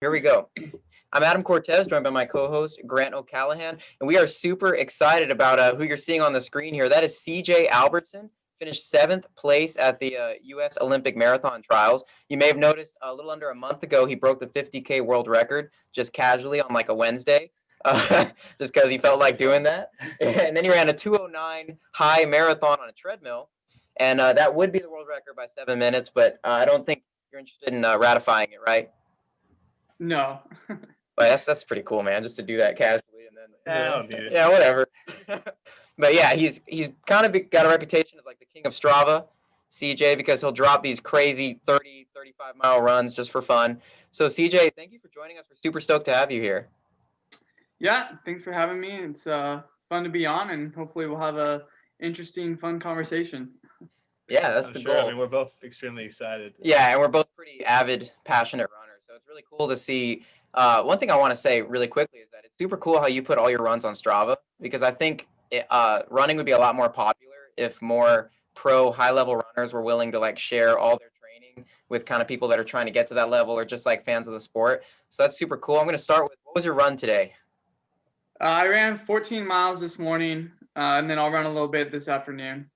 Here we go. I'm Adam Cortez, joined by my co-host, Grant O'Callahan, and we are super excited about who you're seeing on the screen here. That is CJ Albertson, finished 7th place at the U.S. Olympic Marathon Trials. You may have noticed a little under a month ago, he broke the 50K world record just casually on like a Wednesday, just because he felt like doing that. And then he ran a 2:09 high marathon on a treadmill, and that would be the world record by 7 minutes, but I don't think you're interested in ratifying it, right? No. But that's pretty cool, man, just to do that casually and then I don't need it. yeah, whatever. But yeah, he's kind of got a reputation as like the king of Strava, CJ, because he'll drop these crazy 30, 35-mile runs just for fun. So CJ, thank you for joining us. We're super stoked to have you here. Yeah, thanks for having me. It's fun to be on, and hopefully we'll have a interesting, fun conversation. Yeah, that's the goal. I mean, we're both extremely excited. Yeah, and we're both pretty avid, passionate runners, so it's really cool to see. One thing I want to say really quickly is that it's super cool how you put all your runs on Strava, because I think running would be a lot more popular if more pro high-level runners were willing to like share all their training with kind of people that are trying to get to that level or just like fans of the sport. So that's super cool. I'm going to start with, what was your run today? I ran 14 miles this morning, and then I'll run a little bit this afternoon.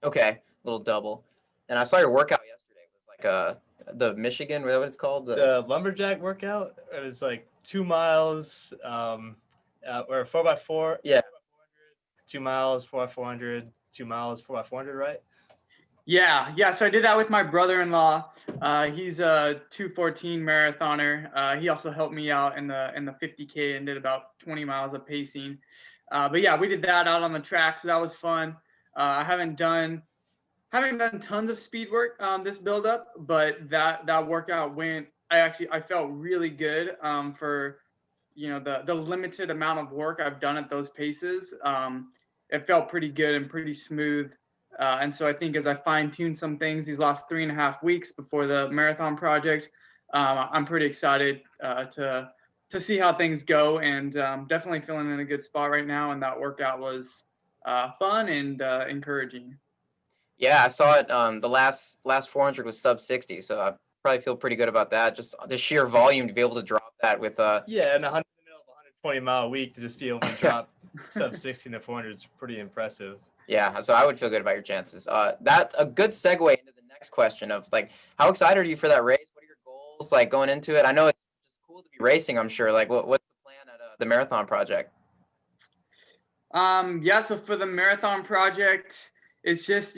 Okay, little double. And I saw your workout yesterday. It was like the Michigan, what it's called? The lumberjack workout. It was like 2 miles, or 4x4. Yeah. 2 miles, 4x400, 2 miles, 4x400, right? Yeah. So I did that with my brother-in-law. He's a 2:14 marathoner. He also helped me out in the 50K and did about 20 miles of pacing. But yeah, we did that out on the track, so that was fun. I haven't done tons of speed work this build up, but that workout went. I felt really good for the limited amount of work I've done at those paces. It felt pretty good and pretty smooth. And so I think as I fine-tune some things these last 3.5 weeks before the marathon project, I'm pretty excited to see how things go, and definitely feeling in a good spot right now. And that workout was fun and encouraging. Yeah, I saw it. The last 400 was sub 60, so I probably feel pretty good about that. Just the sheer volume to be able to drop that with Yeah, and in the middle of a 120-mile week to just be able to drop sub 60 to 400 is pretty impressive. Yeah, so I would feel good about your chances. That a good segue into the next question of like, how excited are you for that race? What are your goals like going into it? I know it's just cool to be racing, I'm sure. Like, what's the plan at the marathon project? Yeah, so for the marathon project, it's just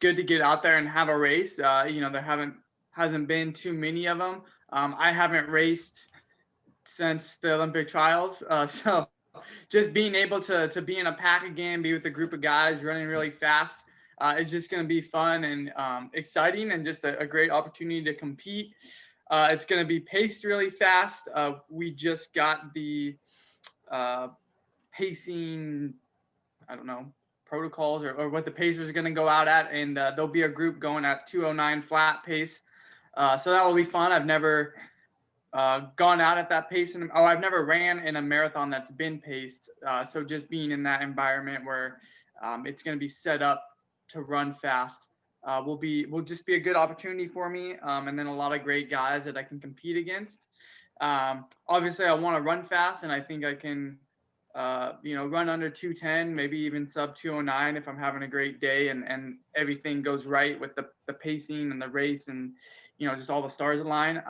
good to get out there and have a race. There hasn't been too many of them. I haven't raced since the Olympic trials, so just being able to be in a pack again, be with a group of guys running really fast, is just going to be fun and exciting, and just a great opportunity to compete. It's going to be paced really fast. We just got the pacing, protocols or what the pacers are going to go out at, and there'll be a group going at 2:09 flat pace. So that will be fun. I've never gone out at that pace, and I've never ran in a marathon that's been paced. So just being in that environment where it's going to be set up to run fast will just be a good opportunity for me. And then a lot of great guys that I can compete against. Obviously, I want to run fast, and I think I can run under 2:10, maybe even sub 2:09 if I'm having a great day and everything goes right with the pacing and the race, and just all the stars align.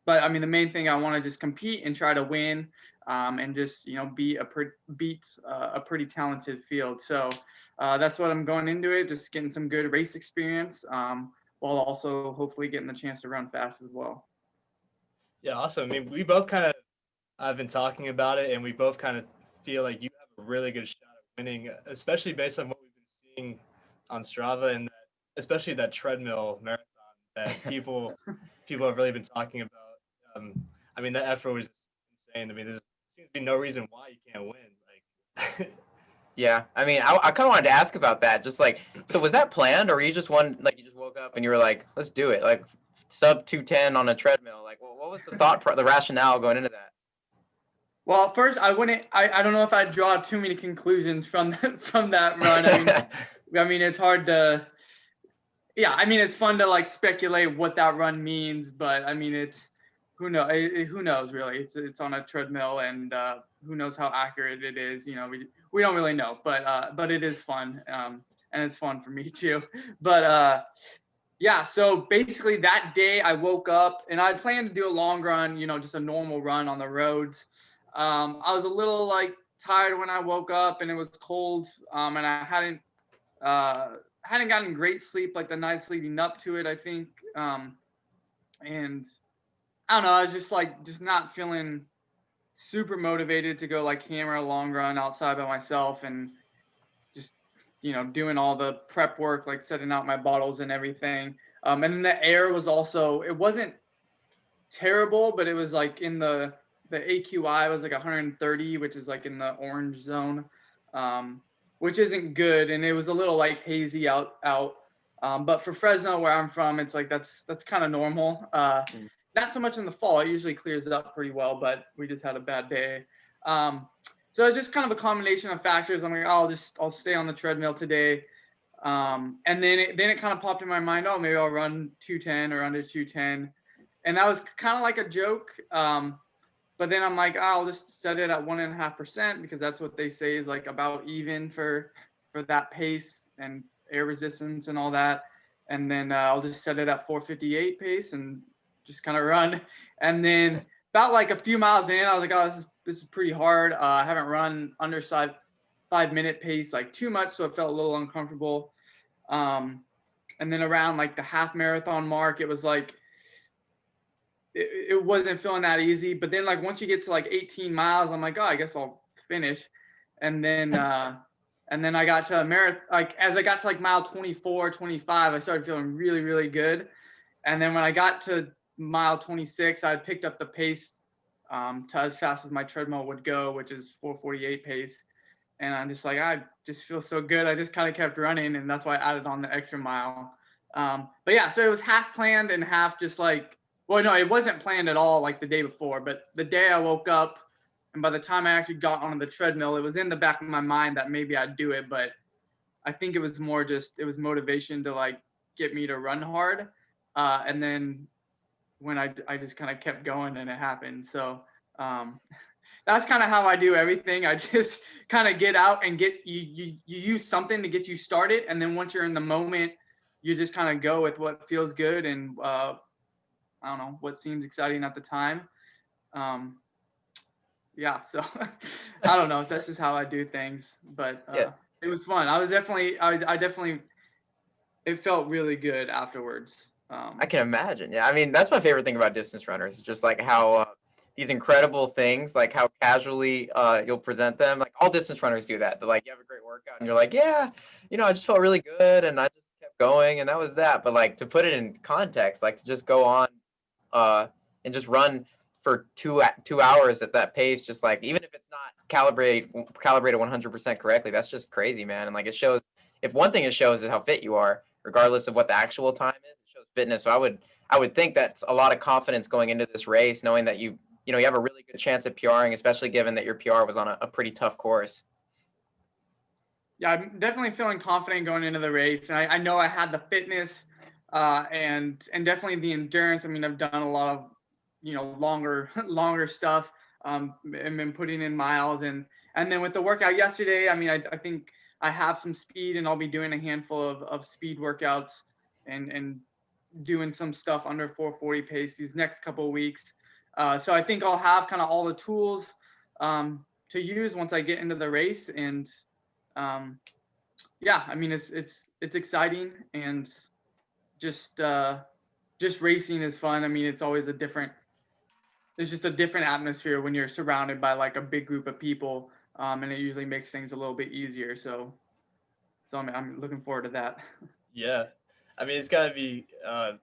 But I mean, the main thing, I want to just compete and try to win, and just beat a pretty talented field. So that's what I'm going into it, just getting some good race experience, while also hopefully getting the chance to run fast as well. Yeah, awesome. I mean, we both I've been talking about it, and we both kind of feel like you have a really good shot at winning, especially based on what we've been seeing on Strava, and especially that treadmill marathon that people have really been talking about. I mean, that effort was insane. I mean, there seems to be no reason why you can't win. Like, Yeah, I mean, I kind of wanted to ask about that. Just like, so was that planned, or you just woke up and you were like, let's do it, like sub 2:10 on a treadmill? Like, what was the rationale going into that? Well, first, I don't know if I'd draw too many conclusions from that run. I mean, it's hard to. Yeah, I mean, it's fun to like speculate what that run means, but I mean, it's who knows really? It's on a treadmill, and who knows how accurate it is? You know, we don't really know, but it is fun, and it's fun for me too. But yeah, so basically that day I woke up and I planned to do a long run, you know, just a normal run on the roads. I was a little like tired when I woke up, and it was cold, and I hadn't gotten great sleep like the nights leading up to it, I think. And I don't know, I was just not feeling super motivated to go like hammer a long run outside by myself, and just, you know, doing all the prep work, like setting out my bottles and everything. And then the air was also, it wasn't terrible, but it was like in the AQI was like 130, which is like in the orange zone, which isn't good. And it was a little like hazy out. But for Fresno, where I'm from, it's like that's kind of normal. Not so much in the fall. It usually clears up pretty well, but we just had a bad day. So it's just kind of a combination of factors. I'm like, oh, I'll stay on the treadmill today. And then it kind of popped in my mind, oh, maybe I'll run 210 or under 210. And that was kind of like a joke. But then I'm like, oh, I'll just set it at 1.5%, because that's what they say is like about even for that pace and air resistance and all that. And then I'll just set it at 4:58 pace and just kind of run. And then about like a few miles in, I was like, oh, this is pretty hard. I haven't run under 5-minute pace like too much, so it felt a little uncomfortable. And then around like the half marathon mark, it was like it wasn't feeling that easy. But then like once you get to like 18 miles, I'm like, oh, I guess I'll finish. And then I got to a marathon, like as I got to like mile 24, 25, I started feeling really, really good. And then when I got to mile 26, I had picked up the pace to as fast as my treadmill would go, which is 4:48 pace. And I'm just like, I just feel so good. I just kind of kept running, and that's why I added on the extra mile. But yeah, so it was half planned and half just like, well, no, it wasn't planned at all like the day before, but the day I woke up, and by the time I actually got onto the treadmill, it was in the back of my mind that maybe I'd do it, but I think it was more just, it was motivation to like get me to run hard. And then when I just kind of kept going, and it happened. So that's kind of how I do everything. I just kind of get out and you use something to get you started. And then once you're in the moment, you just kind of go with what feels good and I don't know, what seems exciting at the time. Yeah, so I don't know. That's just how I do things. But Yeah. it was fun. I definitely, it felt really good afterwards. I can imagine. Yeah, I mean, that's my favorite thing about distance runners. It's just like how these incredible things, like how casually you'll present them. Like all distance runners do that. They're like, you have a great workout, and you're like, yeah, you know, I just felt really good, and I just kept going, and that was that. But like to put it in context, like to just go on and just run for 2 hours at that pace, just like even if it's not calibrated 100% correctly, that's just crazy, man. And like it shows, if one thing it shows is how fit you are, regardless of what the actual time is. It shows fitness. So I would think that's a lot of confidence going into this race, knowing that you have a really good chance at PRing, especially given that your PR was on a pretty tough course. Yeah, I'm definitely feeling confident going into the race. And I know I had the fitness and definitely the endurance. I mean, I've done a lot of, longer stuff and been putting in miles. And then with the workout yesterday, I mean, I think I have some speed, and I'll be doing a handful of speed workouts and doing some stuff under 4:40 pace these next couple of weeks. So I think I'll have kind of all the tools to use once I get into the race. And yeah, I mean, it's exciting, and just racing is fun. I mean, it's just a different atmosphere when you're surrounded by like a big group of people, and it usually makes things a little bit easier. So I'm looking forward to that. Yeah, I mean, it's gotta be.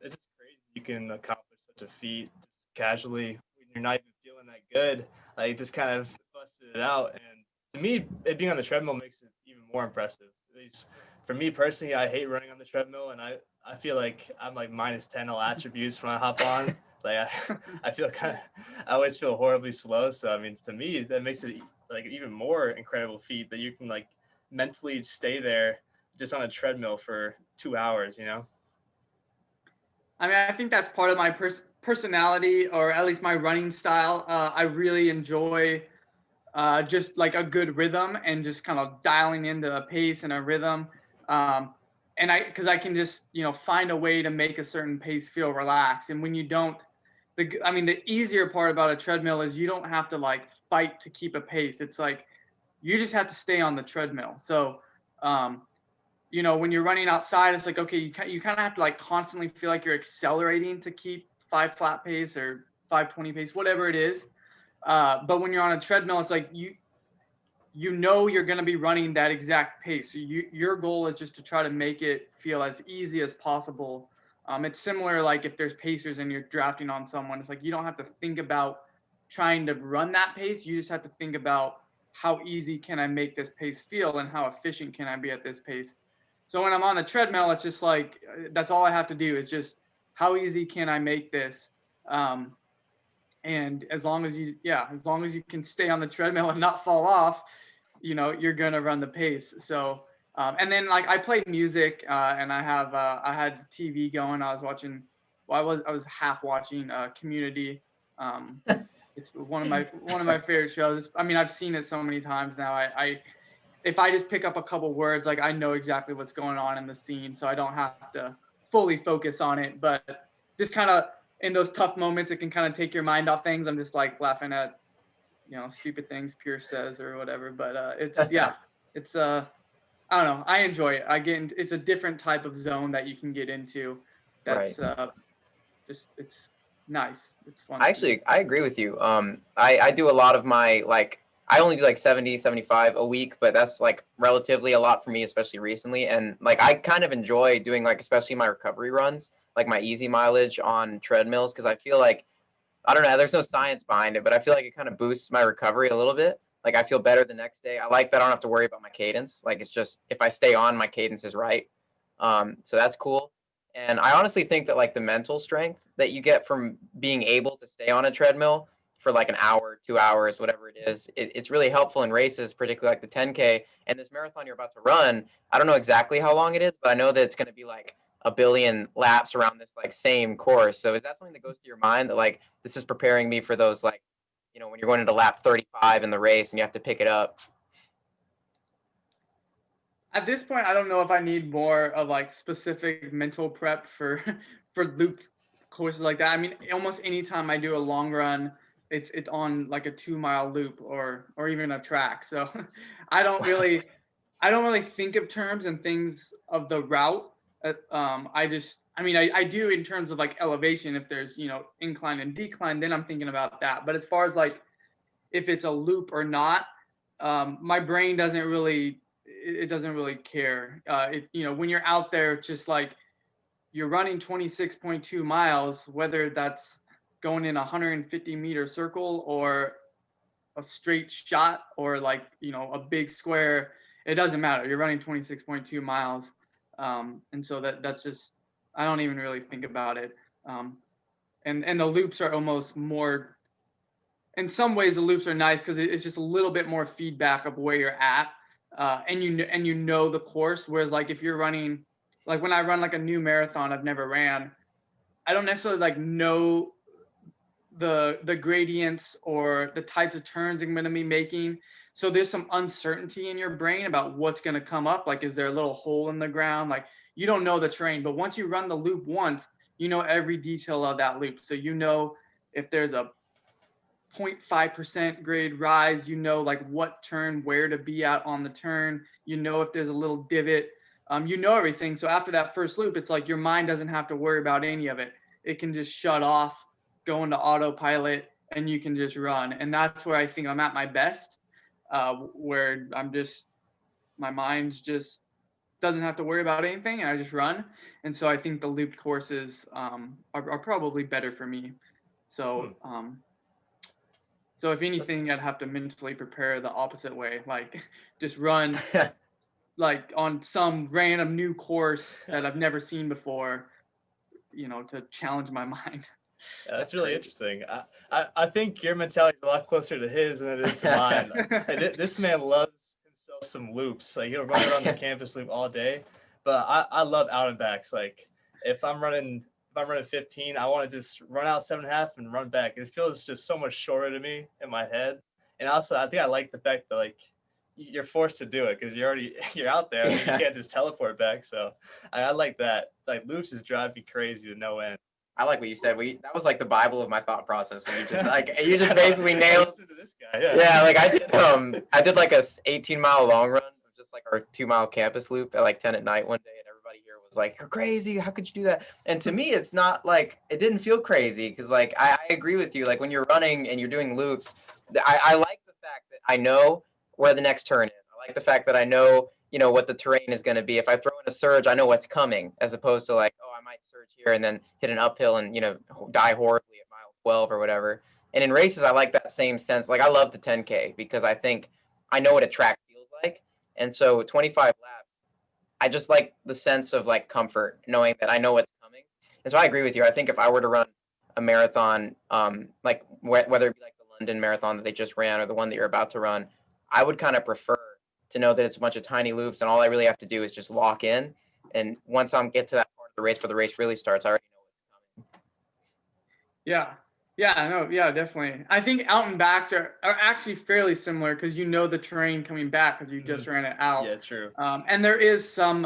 It's just crazy you can accomplish such a feat just casually when you're not even feeling that good. Like just kind of busted it out, and to me, it being on the treadmill makes it even more impressive. At least for me personally, I hate running on the treadmill, and I feel like I'm like -10 all attributes when I hop on. Like I feel I always feel horribly slow. So I mean, to me, that makes it like even more incredible feat that you can like mentally stay there just on a treadmill for 2 hours, I mean, I think that's part of my personality, or at least my running style, I really enjoy just like a good rhythm and just kind of dialing into a pace and a rhythm. And because I can just, find a way to make a certain pace feel relaxed. And when you don't, the easier part about a treadmill is you don't have to like fight to keep a pace. It's like, you just have to stay on the treadmill. So, when you're running outside, it's like, okay, you kind of have to like constantly feel like you're accelerating to keep 5 flat pace or 5:20 pace, whatever it is. But when you're on a treadmill, it's like you're going to be running that exact pace. So your goal is just to try to make it feel as easy as possible. It's similar like if there's pacers and you're drafting on someone, it's like you don't have to think about trying to run that pace. You just have to think about how easy can I make this pace feel and how efficient can I be at this pace. So when I'm on the treadmill, it's just like that's all I have to do is just how easy can I make this. And as long as you can stay on the treadmill and not fall off, you're gonna run the pace. So, and then like I play music, and I had the TV going. I was watching, I was half watching Community. It's one of my favorite shows. I mean, I've seen it so many times now. If I just pick up a couple words, like I know exactly what's going on in the scene, so I don't have to fully focus on it. But just kind of in those tough moments, it can kind of take your mind off things. I'm just like laughing at, stupid things Pierce says or whatever. But it's I don't know. I enjoy it. It's a different type of zone that you can get into. That's it's nice. It's fun. I agree with you. I do a lot of my I only do like 70, 75 a week, but that's like relatively a lot for me, especially recently. And like I kind of enjoy doing like especially my recovery runs, like my easy mileage on treadmills, because I feel like I don't know, there's no science behind it, but I feel like it kind of boosts my recovery a little bit. Like I feel better the next day. I like that I don't have to worry about my cadence. Like it's just if I stay on, my cadence is right. So that's cool. And I honestly think that like the mental strength that you get from being able to stay on a treadmill for like an hour, 2 hours, whatever it is, it's really helpful in races, particularly like the 10K and this marathon you're about to run. I don't know exactly how long it is, but I know that it's going to be like a billion laps around this like same course. So is that something that goes through your mind that like this is preparing me for those like, when you're going into lap 35 in the race and you have to pick it up? At this point, I don't know if I need more of like specific mental prep for loop courses like that. I mean, almost anytime I do a long run, it's on like a 2-mile loop or even a track. So I don't really think of terms and things of the route. I do in terms of like elevation. If there's incline and decline, then I'm thinking about that. But as far as like if it's a loop or not, my brain doesn't really care. When you're out there, it's just like you're running 26.2 miles, whether that's going in a 150-meter circle or a straight shot or like, a big square, it doesn't matter. You're running 26.2 miles. And so that's just, I don't even really think about it. And the loops are almost more, in some ways the loops are nice because it's just a little bit more feedback of where you're at. And the course, whereas like if you're running, like when I run like a new marathon I've never ran, I don't necessarily like know the gradients or the types of turns I'm going to be making. So there's some uncertainty in your brain about what's going to come up. Like, is there a little hole in the ground? Like, you don't know the terrain, but once you run the loop once, you know every detail of that loop. So if there's a 0.5% grade rise, like what turn, where to be at on the turn, if there's a little divot, everything. So after that first loop, it's like your mind doesn't have to worry about any of it. It can just shut off, go into autopilot, and you can just run. And that's where I think I'm at my best, where my mind's just doesn't have to worry about anything and I just run. And so I think the looped courses are probably better for me. So so if anything, I'd have to mentally prepare the opposite way, like just run like on some random new course that I've never seen before, to challenge my mind. Yeah, that's really interesting. I think your mentality is a lot closer to his than it is to mine. This man loves himself some loops. Like he'll run around the campus loop all day. But I love out and backs. Like if I'm running if I'm running 15, I want to just run out 7.5 and run back. It feels just so much shorter to me in my head. And also, I think I like the fact that like you're forced to do it because you're out there. I mean, you can't just teleport back. So I like that. Like loops just drive me crazy to no end. I like what you said. That was like the Bible of my thought process when you just basically nailed. Listen to this guy. Yeah. Yeah, like I did like a 18-mile long run, just like our 2-mile campus loop at like 10 at night one day, and everybody here was like, "You're crazy! How could you do that?" And to me, it's not like it didn't feel crazy because like I agree with you. Like when you're running and you're doing loops, I like the fact that I know where the next turn is. I like the fact that I know what the terrain is going to be. If I throw in a surge, I know what's coming, as opposed to like, oh, I might surge here and then hit an uphill and die horribly at mile 12 or whatever. And in races, I like that same sense. Like I love the 10K because I think I know what a track feels like. And so 25 laps, I just like the sense of like comfort knowing that I know what's coming. And so I agree with you. I think if I were to run a marathon, like whether it be like the London marathon that they just ran or the one that you're about to run, I would kind of prefer to know that it's a bunch of tiny loops and all I really have to do is just lock in. And once I get to that part of the race where the race really starts, I already know what's coming. Yeah. Yeah, no, yeah, definitely. I think out and backs are actually fairly similar because you know the terrain coming back because you just ran it out. Yeah, true. And there is some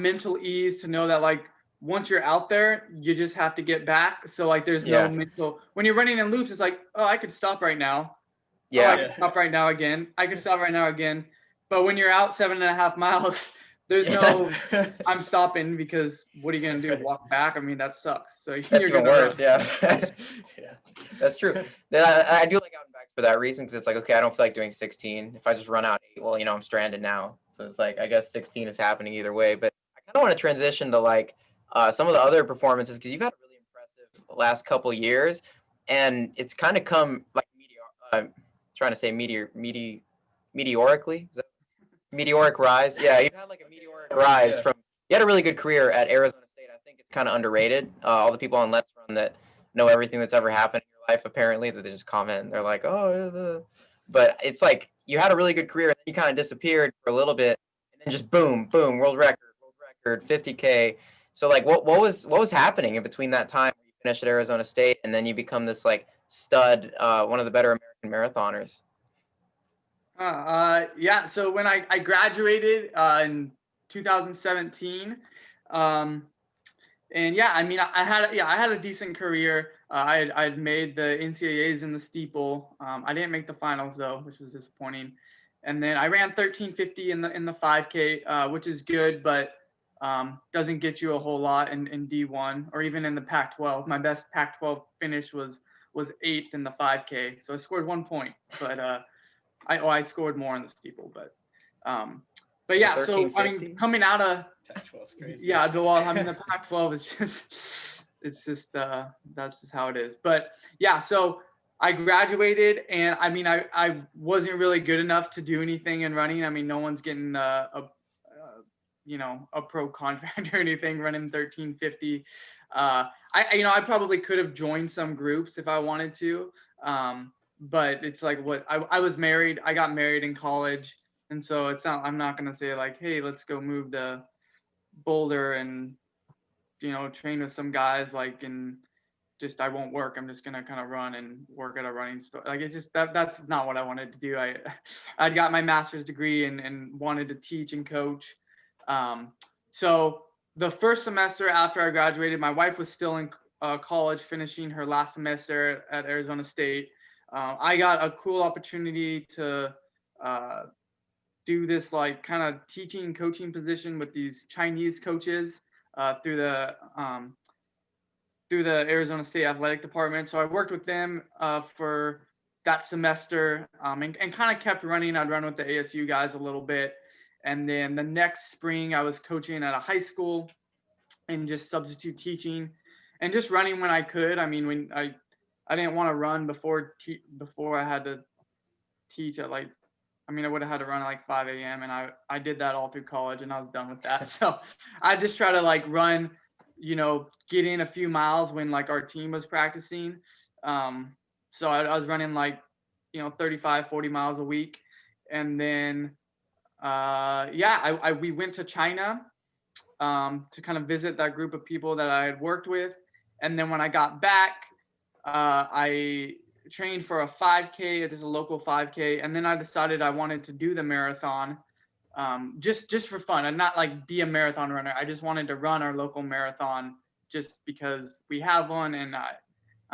mental ease to know that like once you're out there, you just have to get back. So like there's no mental when you're running in loops, it's like, oh, I could stop right now. Yeah. Oh, I can stop right now again. I can stop right now again. But when you're out 7.5 miles, there's no I'm stopping because what are you gonna do? Walk back? I mean that sucks. So That's you're even gonna worse. run. Yeah. That's true. I do like out and backs for that reason because it's like, okay, I don't feel like doing 16. If I just run out 8, well, I'm stranded now. So it's like I guess 16 is happening either way. But I kind of want to transition to like some of the other performances because you've had a really impressive last couple years, and it's kind of come like trying to say meteorically. Is that meteoric rise? Yeah, you had like a meteoric rise from. You had a really good career at Arizona State. I think it's kind of underrated. All the people on Let's Run that know everything that's ever happened in your life, apparently, that they just comment. They're like, oh, but it's like you had a really good career, and then you kind of disappeared for a little bit, and then just boom, world record, 50K. So like, what was happening in between that time where you finished at Arizona State, and then you become this like stud, one of the better American marathoners? Yeah. So when I graduated in 2017, and yeah, I mean I had a decent career. I'd made the NCAAs in the steeple. I didn't make the finals though, which was disappointing. And then I ran 1350 in the 5K, which is good, but doesn't get you a whole lot in D1 or even in the Pac-12. My best Pac-12 finish was 8th in the 5K, so I scored 1 point, but I scored more in the steeple, but yeah. So I mean, coming out of Pac-12 is crazy. yeah, the Pac-12 is just that's just how it is. But yeah, so I graduated, and I mean I wasn't really good enough to do anything in running. I mean, no one's getting a pro contract or anything running 1350. I probably could have joined some groups if I wanted to. But it's like I was married. I got married in college. And so I'm not going to say like, hey, let's go move to Boulder and, train with some guys and just, I won't work. I'm just going to kind of run and work at a running store. Like, it's just, that's not what I wanted to do. I'd got my master's degree and wanted to teach and coach. So the first semester after I graduated, my wife was still in college, finishing her last semester at Arizona State. I got a cool opportunity to do this like kind of teaching coaching position with these Chinese coaches through the Arizona State Athletic Department. So I worked with them for that semester and kind of kept running. I'd run with the ASU guys a little bit. And then the next spring I was coaching at a high school and just substitute teaching and just running when I could. I mean, when I didn't want to run before I had to teach at I would have had to run at like 5 a.m. and I did that all through college and I was done with that. So I just try to like run, get in a few miles when like our team was practicing. So I was running 35, 40 miles a week. And then, we went to China to kind of visit that group of people that I had worked with. And then when I got back, I trained for a 5K. It is a local 5K. And then I decided I wanted to do the marathon, just for fun, and not like be a marathon runner. I just wanted to run our local marathon just because we have one, and I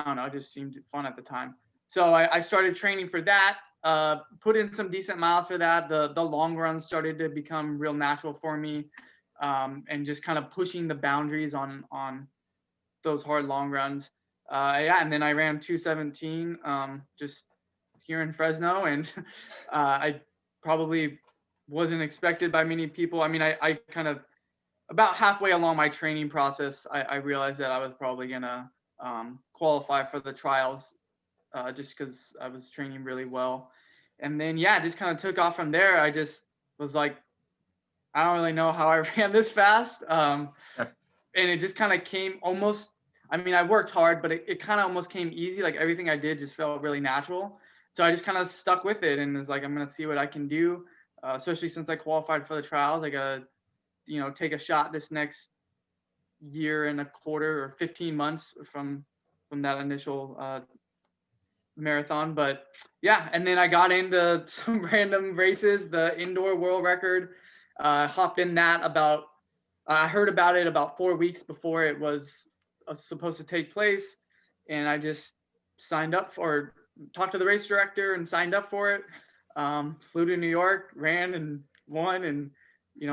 don't know, it just seemed fun at the time. So I started training for that, put in some decent miles for that. The long runs started to become real natural for me, and just kind of pushing the boundaries on those hard long runs. Yeah, and then I ran 2:17 just here in Fresno, and I probably wasn't expected by many people. I mean, I kind of, about halfway along my training process, I realized that I was probably gonna qualify for the trials, just because I was training really well. And then yeah, just kind of took off from there. I just was like, I don't really know how I ran this fast. And it just kind of came almost, I mean, I worked hard, but it kind of almost came easy. Like everything I did just felt really natural. So I just kind of stuck with it and was like, I'm going to see what I can do. Especially since I qualified for the trials, I got to, take a shot this next year and a quarter or 15 months from that initial marathon. But yeah, and then I got into some random races, the indoor world record, hopped in that I heard about it about 4 weeks before it was supposed to take place. And I just talked to the race director and signed up for it. Flew to New York, ran and won, and,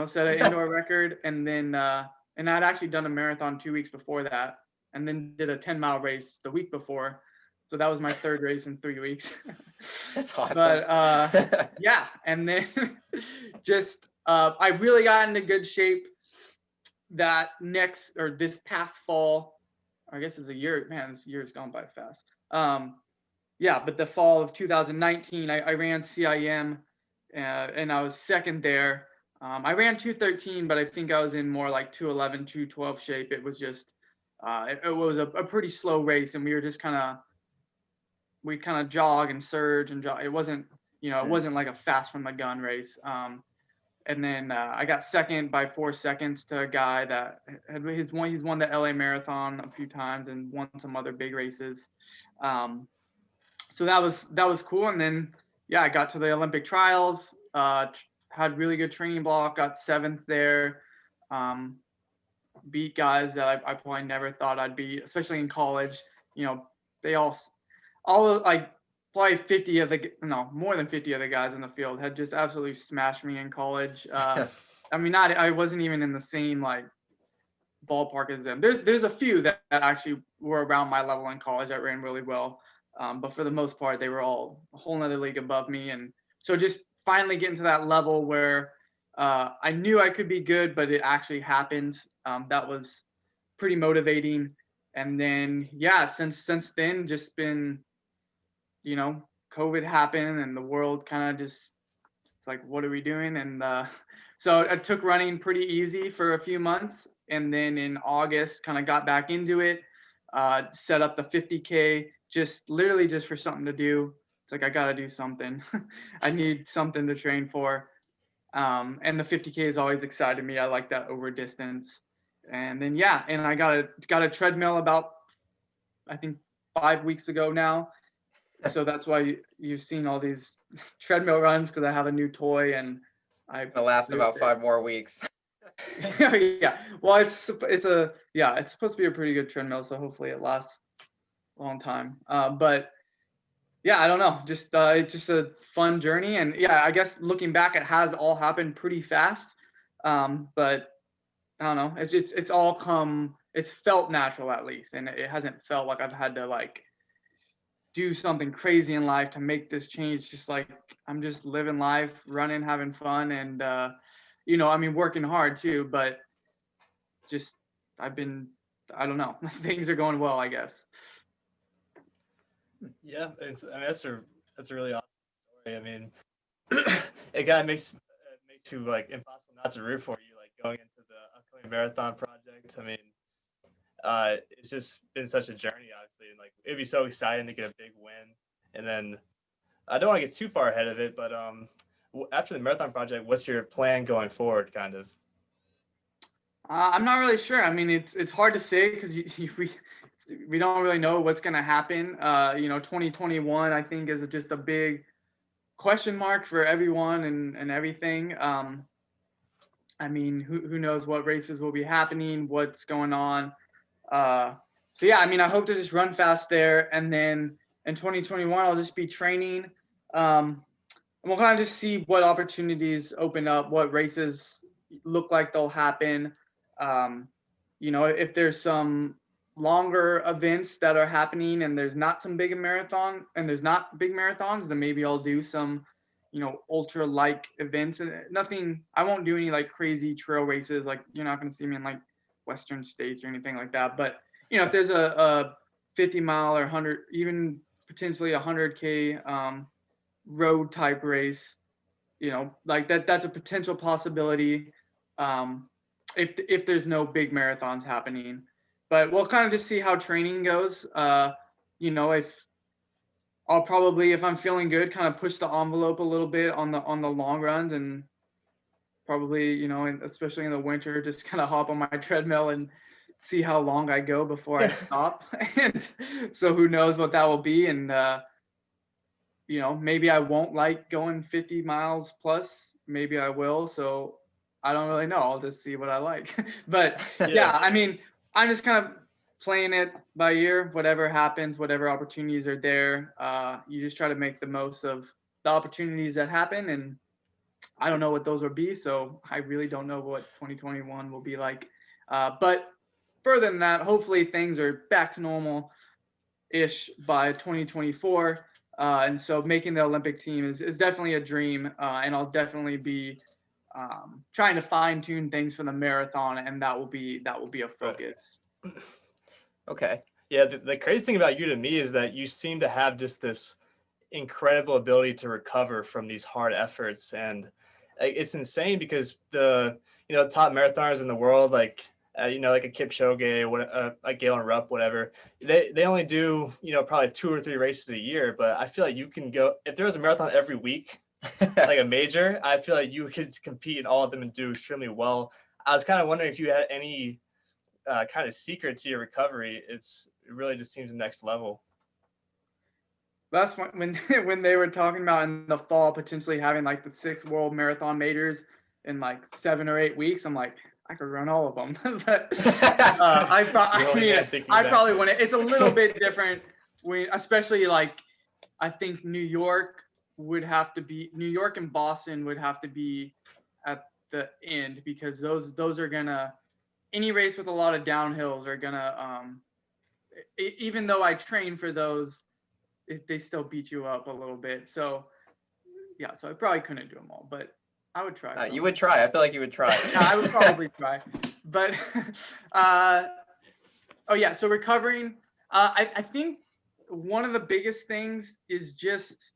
set an indoor record. And then, and I'd actually done a marathon 2 weeks before that, and then did a 10-mile race the week before. So that was my third race in 3 weeks. That's awesome. But yeah, and then just I really got into good shape this past fall. I guess it's a year. Man, this year's gone by fast. Yeah, but the fall of 2019, I ran CIM, and I was second there. I ran 2:13, but I think I was in more like 2:11, 2:12 shape. It was just, it was a pretty slow race, and we kind of jog and surge and jog. It wasn't, it wasn't like a fast from the gun race. And then I got second by 4 seconds to a guy that he's won the LA Marathon a few times and won some other big races. So that was cool. And then yeah, I got to the Olympic trials. Had really good training block. Got seventh there. Beat guys that I probably never thought I'd beat, especially in college. They all like probably 50 of more than 50 of the guys in the field had just absolutely smashed me in college. I mean, I wasn't even in the same like ballpark as them. There's a few that actually were around my level in college that ran really well. But for the most part, they were all a whole nother league above me. And so just finally getting to that level where I knew I could be good, but it actually happened. That was pretty motivating. And then, yeah, since then, just been, COVID happened and the world kind of just, it's like, what are we doing? And so I took running pretty easy for a few months. And then in August, kind of got back into it, set up the 50K, literally just for something to do. It's like, I got to do something. I need something to train for. And the 50K has always excited me. I like that over distance. And then, yeah, and I got a treadmill about, I think 5 weeks ago now. So that's why you've seen all these treadmill runs, because I have a new toy and It'll last about 5 more weeks. Yeah. Well, it's supposed to be a pretty good treadmill, so hopefully it lasts a long time. But yeah, I don't know. Just it's just a fun journey, and yeah, I guess looking back, it has all happened pretty fast. But I don't know. It's all come. It's felt natural at least, and it hasn't felt like I've had to like do something crazy in life to make this change. Just like I'm just living life, running, having fun, and I mean, working hard too. But just I don't know. Things are going well, I guess. Yeah, that's a really awesome story. I mean, it kind of makes you like impossible not to root for you, like going into the upcoming marathon project. I mean, it's just been such a journey, obviously, and like it'd be so exciting to get a big win. And then I don't want to get too far ahead of it, but after the marathon project, what's your plan going forward, kind of? I'm not really sure. I mean, it's hard to say because we don't really know what's going to happen. 2021 I think is just a big question mark for everyone and everything. I mean, who knows what races will be happening, what's going on. So yeah, I mean, I hope to just run fast there, and then in 2021 I'll just be training. And we'll kind of just see what opportunities open up, what races look like they'll happen. If there's some longer events that are happening and there's not some big marathon and there's not big marathons, then maybe I'll do some, ultra like events. And nothing, I won't do any like crazy trail races. Like you're not going to see me in like Western states or anything like that. But, if there's a 50 mile or 100, even potentially 100K road type race, like that's a potential possibility if there's no big marathons happening. But we'll kind of just see how training goes. If I'll probably, if I'm feeling good, kind of push the envelope a little bit on the long runs, and probably, especially in the winter, just kind of hop on my treadmill and see how long I go before I stop. And so who knows what that will be. And maybe I won't like going 50 miles plus, maybe I will. So I don't really know. I'll just see what I like. But yeah, I mean, I'm just kind of playing it by ear. Whatever happens, whatever opportunities are there, you just try to make the most of the opportunities that happen. And I don't know what those will be. So I really don't know what 2021 will be like. But further than that, hopefully things are back to normal-ish by 2024. And so making the Olympic team is definitely a dream, and I'll definitely be trying to fine tune things for the marathon, and that will be a focus. Okay. Yeah, the crazy thing about you to me is that you seem to have just this incredible ability to recover from these hard efforts, and it's insane because the top marathoners in the world, like like a Kipchoge, a Galen Rupp, whatever, they only do probably 2 or 3 races a year. But I feel like you can go, if there was a marathon every week, like a major, I feel like you could compete in all of them and do extremely well. I was kind of wondering if you had any kind of secret to your recovery. It really just seems the next level. That's when when they were talking about in the fall potentially having like the 6 world marathon majors in like 7 or 8 weeks. I'm like, I could run all of them. But I probably wouldn't. It's a little bit different especially like, I think New York and Boston would have to be at the end, because those are gonna, any race with a lot of downhills are gonna, even though I train for those, they still beat you up a little bit. So yeah, so I probably couldn't do them all, but I would try. You would try. I feel like you would try. Yeah, I would probably try. But oh yeah, so recovering, I think one of the biggest things is just,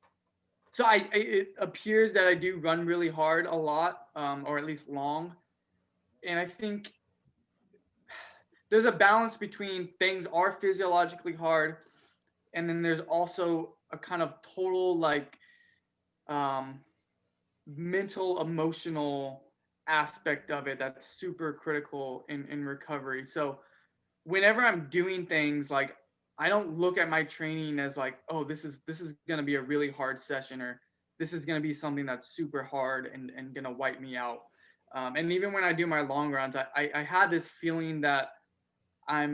so it appears that I do run really hard a lot, or at least long. And I think there's a balance between things are physiologically hard, and then there's also a kind of total like mental, emotional aspect of it that's super critical in recovery. So whenever I'm doing things, like I don't look at my training as like, oh, this is going to be a really hard session, or this is going to be something that's super hard and going to wipe me out. And even when I do my long runs, I had this feeling that I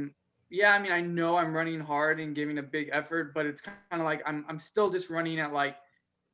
know I'm running hard and giving a big effort, but it's kind of like I'm still just running at like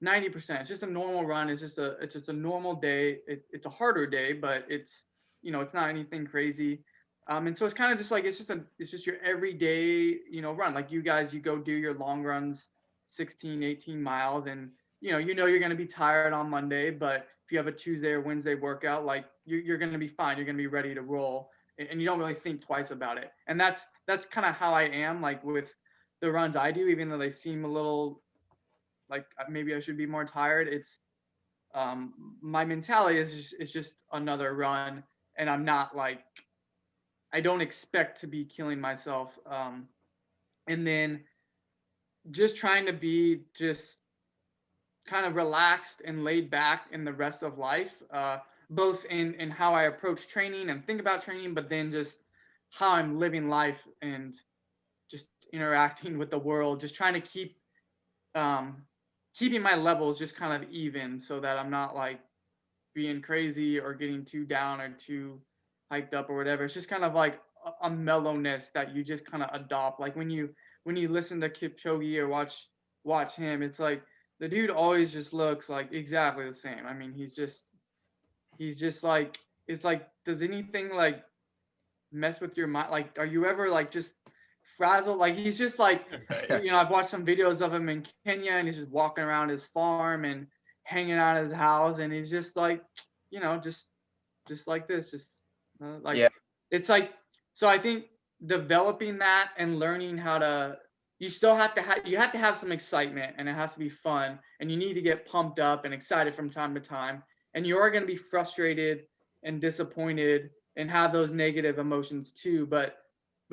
90%. It's just a normal run. It's just a normal day. It's a harder day, but it's not anything crazy. And so it's kind of just like, it's just your everyday, run. Like you guys, you go do your long runs, 16, 18 miles, and you're going to be tired on Monday, but if you have a Tuesday or Wednesday workout, like you're going to be fine. You're going to be ready to roll, and you don't really think twice about it. And that's kind of how I am, like with the runs I do, even though they seem a little like maybe I should be more tired. It's my mentality is just another run, and I'm not like, I don't expect to be killing myself. And then just trying to be just kind of relaxed and laid back in the rest of life. both in how I approach training and think about training, but then just how I'm living life and just interacting with the world, just trying to keeping my levels just kind of even so that I'm not like being crazy or getting too down or too hyped up or whatever. It's just kind of like a mellowness that you just kind of adopt. Like when you listen to Kipchoge or watch him, it's like the dude always just looks like exactly the same. I mean, he's just like, it's like, does anything like mess with your mind? Like, are you ever like just frazzled? Like he's just like, Right. I've watched some videos of him in Kenya and he's just walking around his farm and hanging out at his house and he's just like, just like this, just like Yeah. it's like, so I think developing that and learning how to, you still have to have some excitement and it has to be fun and you need to get pumped up and excited from time to time, and you are going to be frustrated and disappointed and have those negative emotions too, but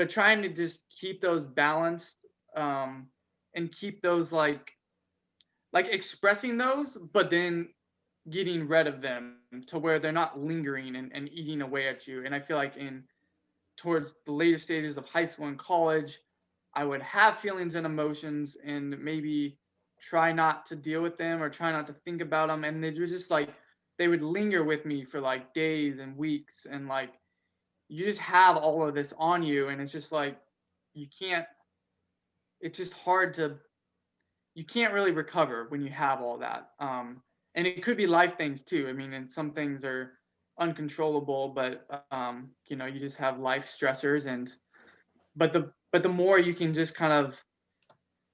trying to just keep those balanced, and keep those like expressing those, but then getting rid of them to where they're not lingering and eating away at you. And I feel like towards the later stages of high school and college, I would have feelings and emotions and maybe try not to deal with them or try not to think about them. And they were just like, they would linger with me for like days and weeks. And like, you just have all of this on you. And it's just like, you can't, it's just hard to, you can't really recover when you have all that. And it could be life things too. I mean, and some things are uncontrollable, but you just have life stressors, and but the more you can just kind of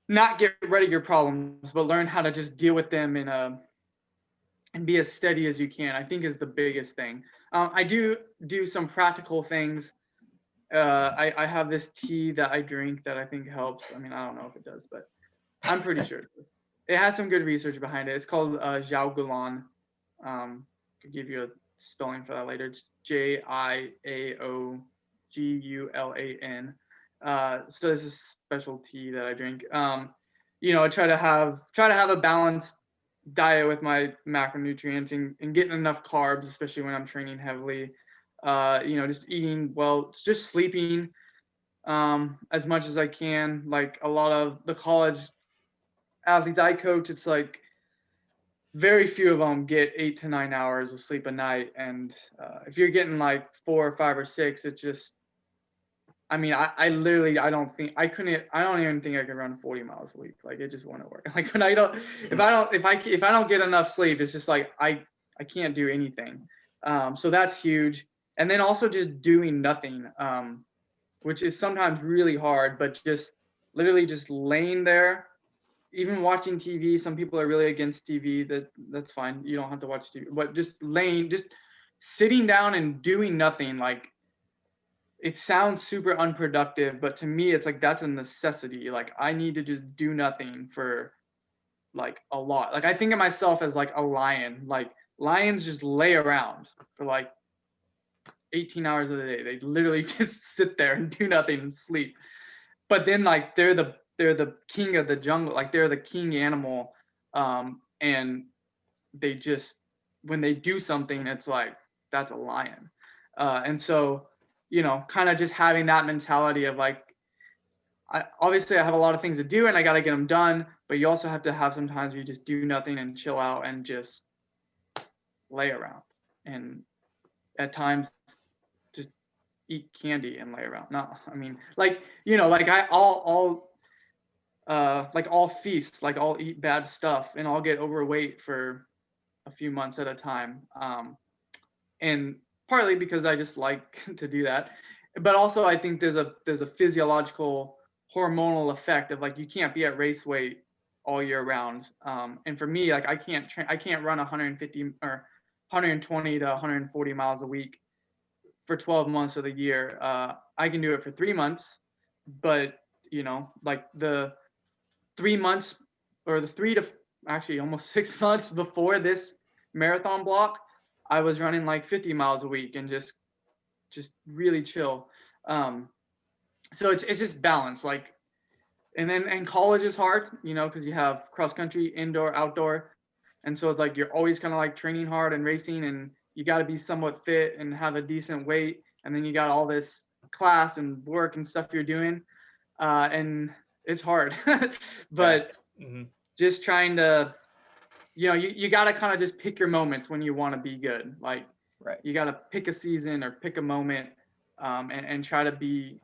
not get rid of your problems, but learn how to just deal with them and be as steady as you can, I think is the biggest thing. I do some practical things. I have this tea that I drink that I think helps. I mean, I don't know if it does, but I'm pretty sure it does. It has some good research behind it. It's called Jiao Gulan. Could give you a spelling for that later. It's JIAOGULAN. So this is a special tea that I drink. I try to have a balanced diet with my macronutrients and getting enough carbs, especially when I'm training heavily. Just eating well, it's just sleeping as much as I can. Like a lot of the college athletes I coach, it's like very few of them get 8 to 9 hours of sleep a night. And if you're getting like 4 or 5 or 6, it's just, I mean, I literally, I don't even think I could run 40 miles a week. Like it just wouldn't work. Like when if I don't get enough sleep, it's just like, I can't do anything. So that's huge. And then also just doing nothing, which is sometimes really hard, but just literally just laying there, even watching TV. Some people are really against TV. That's fine. You don't have to watch TV, but just sitting down and doing nothing. Like it sounds super unproductive, but to me, it's like, that's a necessity. Like I need to just do nothing for like a lot. Like I think of myself as like a lion. Like lions just lay around for like 18 hours of the day. They literally just sit there and do nothing and sleep. But then like they're the king of the jungle. Like they're the king animal. And they just, when they do something, it's like, that's a lion. And so, kind of just having that mentality of like, obviously I have a lot of things to do and I got to get them done, but you also have to have some times where you just do nothing and chill out and just lay around. And at times just eat candy and lay around. No, I mean, like, like I'll feast, like I'll eat bad stuff and I'll get overweight for a few months at a time. And partly because I just like to do that, but also I think there's a physiological hormonal effect of like, you can't be at race weight all year round. And for me, like I can't run 150 or 120 to 140 miles a week for 12 months of the year. I can do it for 3 months, but like the 3 months or the 3 to actually almost 6 months before this marathon block, I was running like 50 miles a week and just really chill. So it's just balance. Like, and college is hard, because you have cross country, indoor, outdoor. And so it's like, you're always kind of like training hard and racing, and you got to be somewhat fit and have a decent weight. And then you got all this class and work and stuff you're doing. And it's hard, but just trying to, you got to kind of just pick your moments when you want to be good. Like, you got to pick a season or pick a moment, and try to be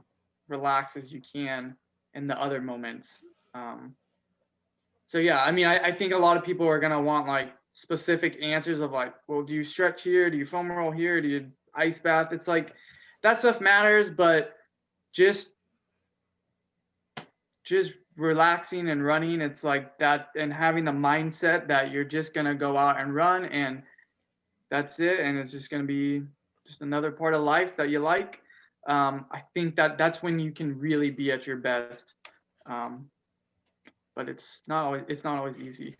relaxed as you can in the other moments. So yeah, I mean, I think a lot of people are going to want like specific answers of like, well, do you stretch here? Do you foam roll here? Do you ice bath? It's like, that stuff matters, but just relaxing and running, it's like that, and having the mindset that you're just going to go out and run and that's it. And it's just going to be just another part of life that you like. I think that's when you can really be at your best. But it's not always easy.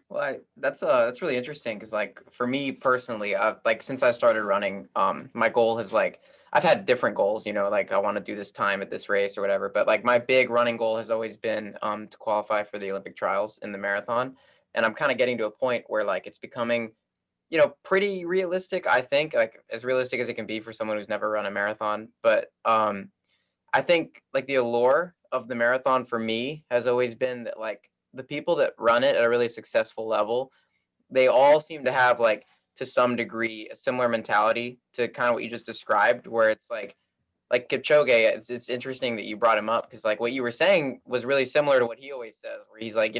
Well, that's really interesting because like for me personally, like since I started running, my goal has like I've had different goals, like I want to do this time at this race or whatever. But like my big running goal has always been to qualify for the Olympic trials in the marathon, and I'm kind of getting to a point where like it's becoming, pretty realistic. I think like as realistic as it can be for someone who's never run a marathon. But I think like the allure of the marathon for me has always been that like the people that run it at a really successful level, they all seem to have like to some degree a similar mentality to kind of what you just described, where it's like Kipchoge. It's interesting that you brought him up because like what you were saying was really similar to what he always says, where he's like,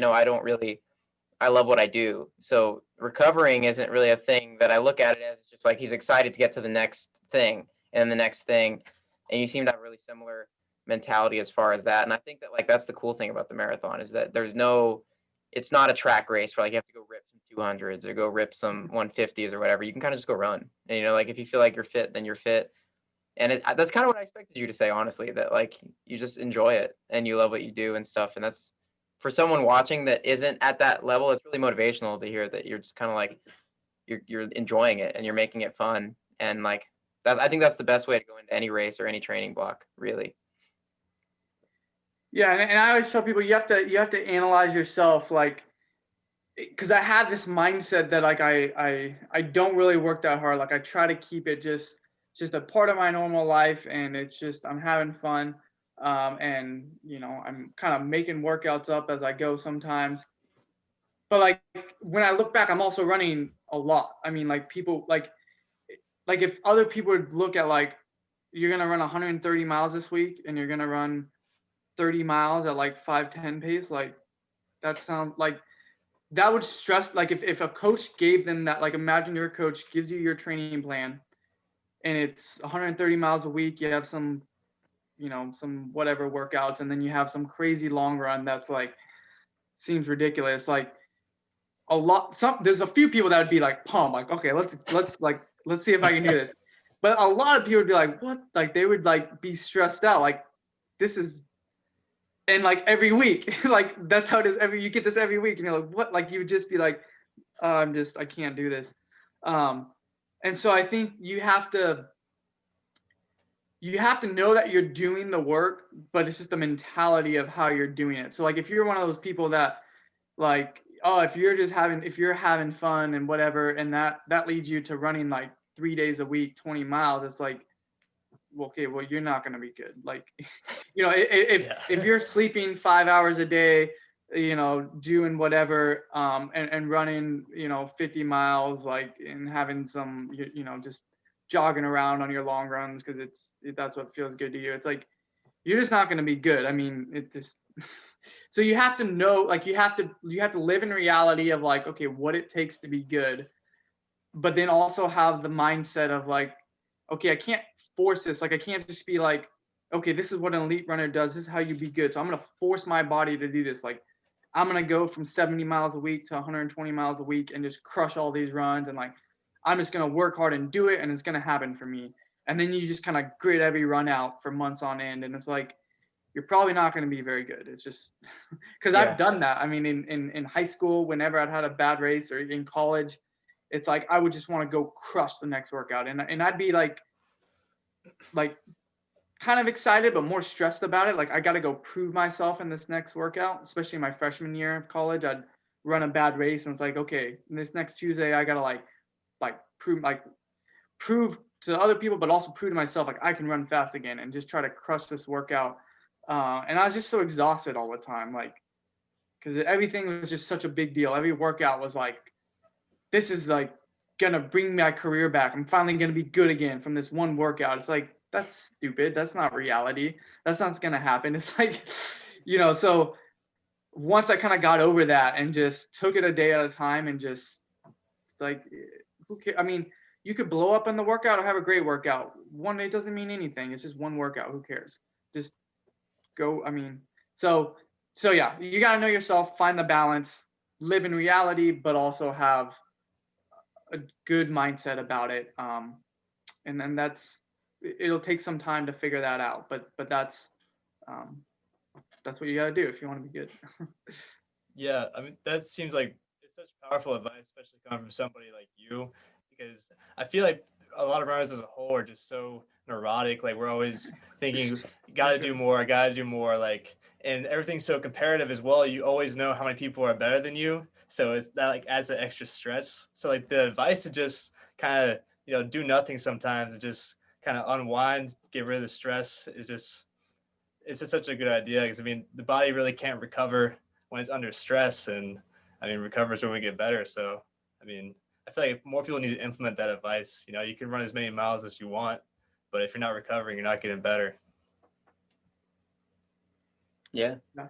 I love what I do. So recovering isn't really a thing that I look at it as. It's just like he's excited to get to the next thing and the next thing. And you seem to have a really similar mentality as far as that. And I think that like that's the cool thing about the marathon is that it's not a track race where like you have to go rip some 200s or go rip some 150s or whatever. You can kind of just go run. And like if you feel like you're fit, then you're fit. And that's kind of what I expected you to say, honestly, that like you just enjoy it and you love what you do and stuff. And that's, for someone watching that isn't at that level, it's really motivational to hear that you're just kind of like you're enjoying it and you're making it fun. And like that, I think that's the best way to go into any race or any training block, really. Yeah, and I always tell people you have to analyze yourself, like, because I have this mindset that like I don't really work that hard. Like I try to keep it just a part of my normal life, and it's just I'm having fun. And I'm kind of making workouts up as I go sometimes. But like when I look back, I'm also running a lot. I mean, like people like if other people would look at like you're gonna run 130 miles this week and you're gonna run 30 miles at like 5:10 pace, like that sounds like that would stress. Like if a coach gave them that, like imagine your coach gives you your training plan and it's 130 miles a week, you have some some whatever workouts, and then you have some crazy long run that's like seems ridiculous. Like there's a few people that would be like pumped, like okay, let's see if I can do this. But a lot of people would be like, what? Like they would like be stressed out, like this is, and like every week, like that's how it is. You get this every week, and you're like, what? Like you would just be like, I can't do this. And so I think you have to know that you're doing the work, but it's just the mentality of how you're doing it. So like if you're one of those people that like, oh, if you're having fun and whatever, and that leads you to running like 3 days a week, 20 miles, it's like, okay, well, you're not going to be good. Like, if you're sleeping 5 hours a day, doing whatever, and running, 50 miles, like, and having some, just jogging around on your long runs because that's what feels good to you. It's like, you're just not going to be good. I mean, it just, so you have to know, like, you have to live in reality of like, okay, what it takes to be good, but then also have the mindset of like, okay, I can't force this. Like, I can't just be like, okay, this is what an elite runner does. This is how you be good. So I'm going to force my body to do this. Like, I'm going to go from 70 miles a week to 120 miles a week and just crush all these runs. And like, I'm just going to work hard and do it. And it's going to happen for me. And then you just kind of grit every run out for months on end. And it's like, you're probably not going to be very good. It's just because I've done that. I mean, in high school, whenever I'd had a bad race, or in college, it's like, I would just want to go crush the next workout. And I'd be like kind of excited, but more stressed about it. Like, I got to go prove myself in this next workout, especially my freshman year of college. I'd run a bad race and it's like, okay, this next Tuesday, I got to like like prove to other people, but also prove to myself, like I can run fast again and just try to crush this workout. And I was just so exhausted all the time, like, because everything was just such a big deal. Every workout was like, this is like gonna bring my career back. I'm finally gonna be good again from this one workout. It's like, that's stupid. That's not reality. That's not gonna happen. It's like, so once I kind of got over that and just took it a day at a time and just, it's like, who cares? I mean, you could blow up in the workout or have a great workout. One day doesn't mean anything. It's just one workout. Who cares? Just go. I mean, so yeah, you got to know yourself, find the balance, live in reality, but also have a good mindset about it. And then it'll take some time to figure that out, but that's what you got to do if you want to be good. Yeah, I mean, that seems like it's such powerful advice, especially coming from somebody like you, because I feel like a lot of runners as a whole are just so neurotic. Like we're always thinking, gotta do more, gotta do more. Like, and everything's so comparative as well. You always know how many people are better than you, so it's that like adds an extra stress. So like the advice to just kind of do nothing sometimes, and just kind of unwind, get rid of the stress is just it's just such a good idea because I mean the body really can't recover when it's under stress, and I mean recovers when we get better. So I mean I feel like more people need to implement that advice. You can run as many miles as you want, but if you're not recovering, you're not getting better. Yeah, No.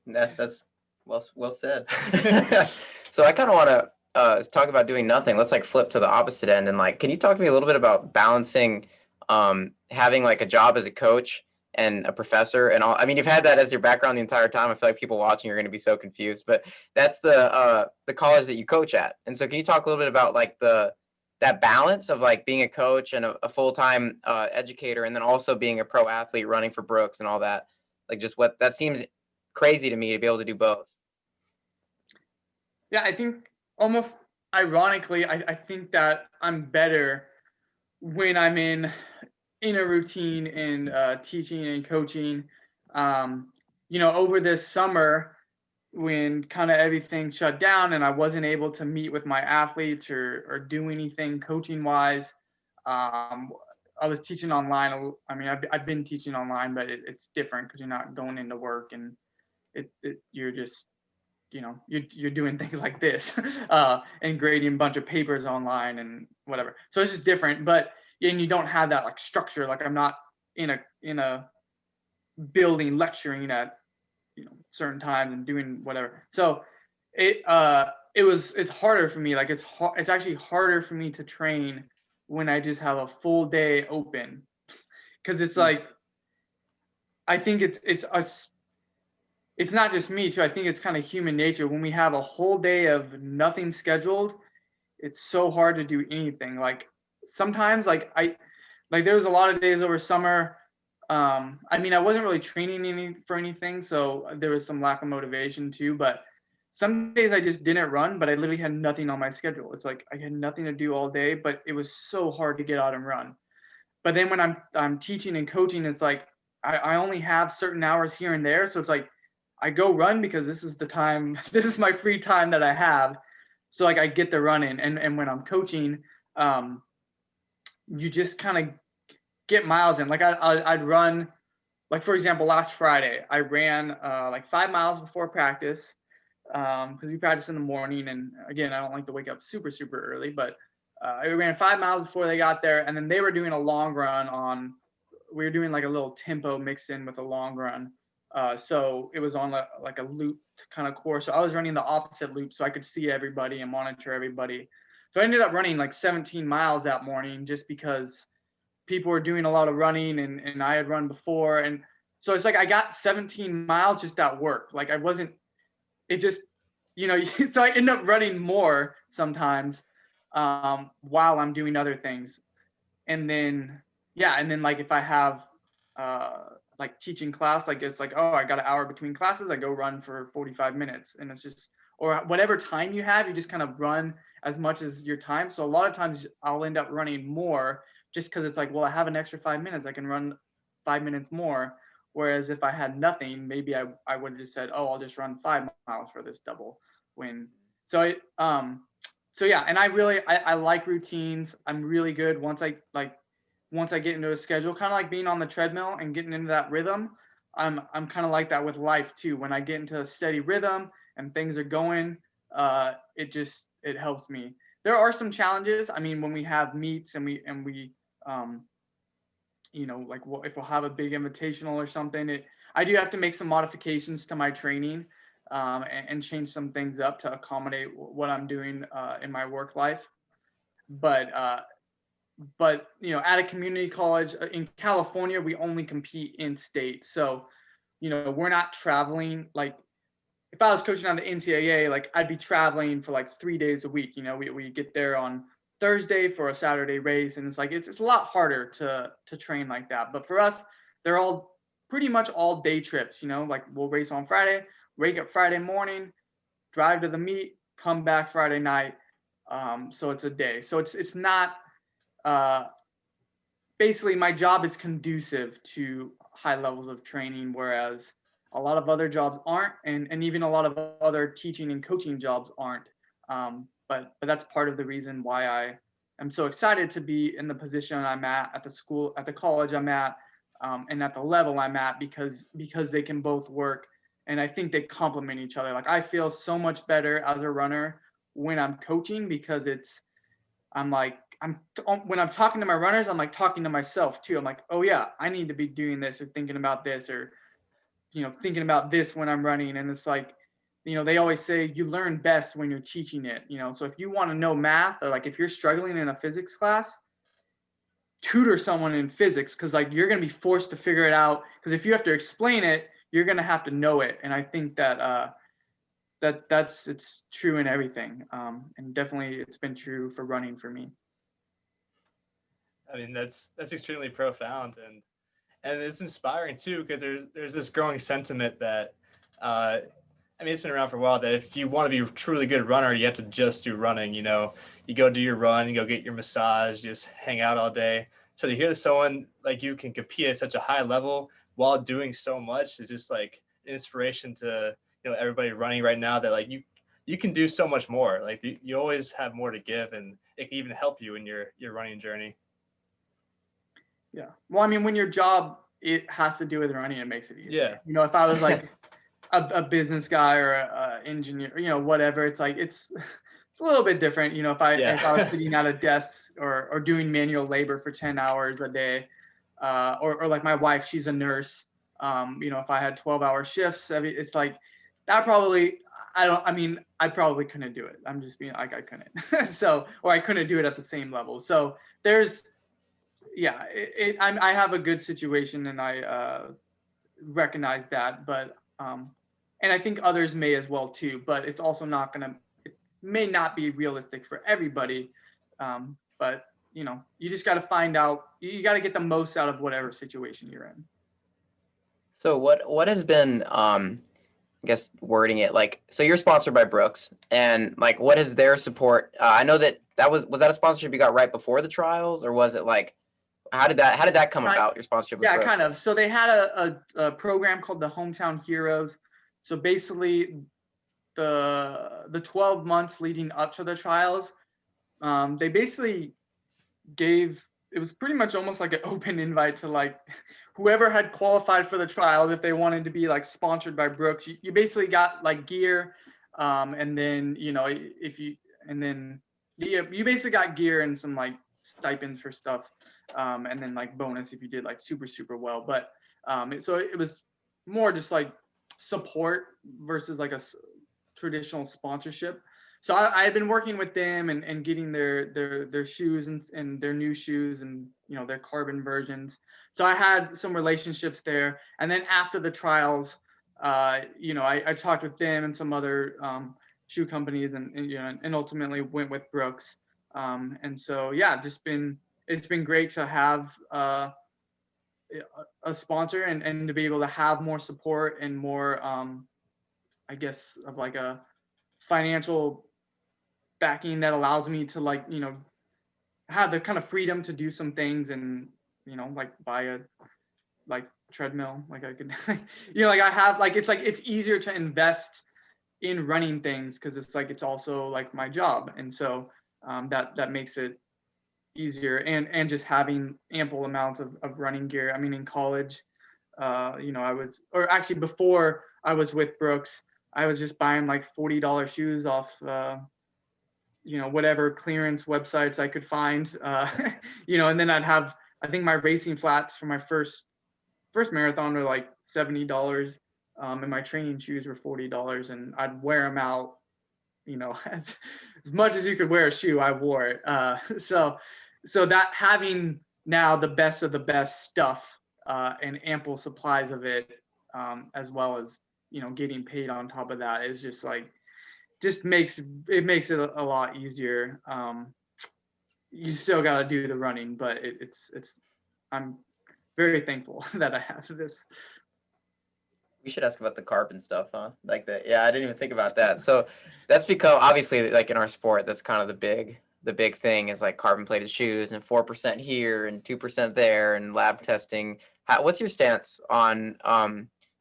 that's well said. So I kind of want to talk about doing nothing. Let's like flip to the opposite end and like, can you talk to me a little bit about balancing having like a job as a coach and a professor and all? I mean, you've had that as your background the entire time. I feel like people watching are going to be so confused, but that's the college that you coach at. And so can you talk a little bit about like that balance of like being a coach and a full-time educator, and then also being a pro athlete running for Brooks and all that? Like just what that seems crazy to me to be able to do both. Yeah, I think almost ironically, I think that I'm better when I'm in a routine and teaching and coaching. Over this summer when kind of everything shut down and I wasn't able to meet with my athletes or do anything coaching wise, I was teaching online. I mean, I've been teaching online, but it's different because you're not going into work and you're just you're doing things like this and grading a bunch of papers online and whatever. So it's just different, and you don't have that like structure. Like I'm not in a building lecturing at certain times and doing whatever. So it's harder for me. Like it's actually harder for me to train when I just have a full day open, because it's like I think it's not just me too. I think it's kind of human nature. When we have a whole day of nothing scheduled, it's so hard to do anything. Like sometimes there was a lot of days over summer. I mean, I wasn't really training for anything, so there was some lack of motivation too. But some days I just didn't run, but I literally had nothing on my schedule. It's like I had nothing to do all day, but it was so hard to get out and run. But then when I'm teaching and coaching, it's like I only have certain hours here and there, so it's like I go run because this is the time. This is my free time that I have, so like I get the run in. And when I'm coaching, you just kind of get miles in. Like I'd run, like for example, last Friday I ran like 5 miles before practice, because we practice in the morning, and again I don't like to wake up super early, but I ran 5 miles before they got there, and then they were doing a long run we were doing like a little tempo mixed in with a long run. So it was on like a loop kind of course. So I was running the opposite loop so I could see everybody and monitor everybody. So I ended up running like 17 miles that morning just because people were doing a lot of running and I had run before. And so it's like I got 17 miles just at work. Like so I end up running more sometimes while I'm doing other things. And then like if I have like teaching class, like it's like, oh, I got an hour between classes, I go run for 45 minutes. And it's just, or whatever time you have, you just kind of run as much as your time. So a lot of times I'll end up running more just because it's like, well, I have an extra 5 minutes, I can run 5 minutes more. Whereas if I had nothing, maybe I would have just said, oh, I'll just run 5 miles for this double win. So so yeah, and I like routines. I'm really good once I get into a schedule, kind of like being on the treadmill and getting into that rhythm. I'm kind of like that with life too. When I get into a steady rhythm and things are going, it helps me. There are some challenges. I mean, when we have meets and we like if we'll have a big invitational or something, I do have to make some modifications to my training, and change some things up to accommodate what I'm doing in my work life. But at a community college in California, we only compete in state. So, we're not traveling. Like if I was coaching on the NCAA, like I'd be traveling for like 3 days a week. We get there on Thursday for a Saturday race, and it's a lot harder to train like that. But for us, they're all pretty much all day trips. Like we'll race on Friday, wake up Friday morning, drive to the meet, come back Friday night. So it's a day. So it's not basically my job is conducive to high levels of training, whereas a lot of other jobs aren't, and even a lot of other teaching and coaching jobs aren't. But that's part of the reason why I am so excited to be in the position I'm at the college I'm at, and at the level I'm at, because they can both work, and I think they complement each other. Like I feel so much better as a runner when I'm coaching, because when I'm talking to my runners, I'm like talking to myself too. I'm like, oh yeah, I need to be doing this or thinking about this, or thinking about this when I'm running. And it's like, they always say you learn best when you're teaching it. So if you want to know math, or like if you're struggling in a physics class, tutor someone in physics, because like you're going to be forced to figure it out, because if you have to explain it, you're going to have to know it. And I think that it's true in everything, and definitely it's been true for running for me. I mean, that's extremely profound, and it's inspiring too, because there's this growing sentiment that I mean, it's been around for a while, that if you want to be a truly good runner, you have to just do running. You go do your run, you go get your massage, just hang out all day. So to hear that someone like you can compete at such a high level while doing so much is just like inspiration to everybody running right now, that like you can do so much more. Like you always have more to give, and it can even help you in your running journey. Yeah. Well, I mean, when your job it has to do with running, it makes it easier. Yeah. If I was like a business guy or a engineer, whatever, it's like it's a little bit different. If I was sitting at a desk or doing manual labor for 10 hours a day, or like my wife, she's a nurse. If I had 12-hour shifts, it's like that probably I probably couldn't do it. I'm just being like I couldn't. So, or I couldn't do it at the same level. So there's I have a good situation, and I recognize that, but and I think others may as well too. But it's also it may not be realistic for everybody. But you just got to find out. You got to get the most out of whatever situation you're in. So what has been I guess wording it like, so you're sponsored by Brooks, and like what is their support? I know that was that a sponsorship you got right before the trials, or was it like how did that come about, your sponsorship with Brooks? Kind of. So they had a program called the Hometown Heroes. So basically the 12 months leading up to the trials, they basically it was pretty much almost like an open invite to like whoever had qualified for the trials, if they wanted to be like sponsored by Brooks. You basically got like gear, and then you basically got gear and some like stipends for stuff, and then like bonus if you did like super well. But so it was more just like support versus like a traditional sponsorship. So I had been working with them and getting their shoes and their new shoes and their carbon versions. So I had some relationships there. And then after the trials, I talked with them and some other shoe companies, and ultimately went with Brooks. And so it's been great to have a sponsor and to be able to have more support and more I guess of like a financial backing that allows me to like have the kind of freedom to do some things, and like buy a like treadmill, like I could like I have like it's easier to invest in running things, because it's like it's also like my job, and so that makes it easier, and just having ample amounts of running gear. I mean, in college, I was, or actually before I was with Brooks, I was just buying like $40 shoes off whatever clearance websites I could find, and then I think my racing flats for my first marathon were like $70, and my training shoes were $40, and I'd wear them out, as much as you could wear a shoe, I wore it. So that having now the best of the best stuff, and ample supplies of it, as well as, getting paid on top of that, is just like, makes it a lot easier. You still got to do the running, but I'm very thankful that I have this. We should ask about the carbon stuff, huh? Like that. Yeah, I didn't even think about that. So that's become, obviously, like in our sport, that's kind of the big thing is like carbon plated shoes and 4% here and 2% there and lab testing. What's your stance on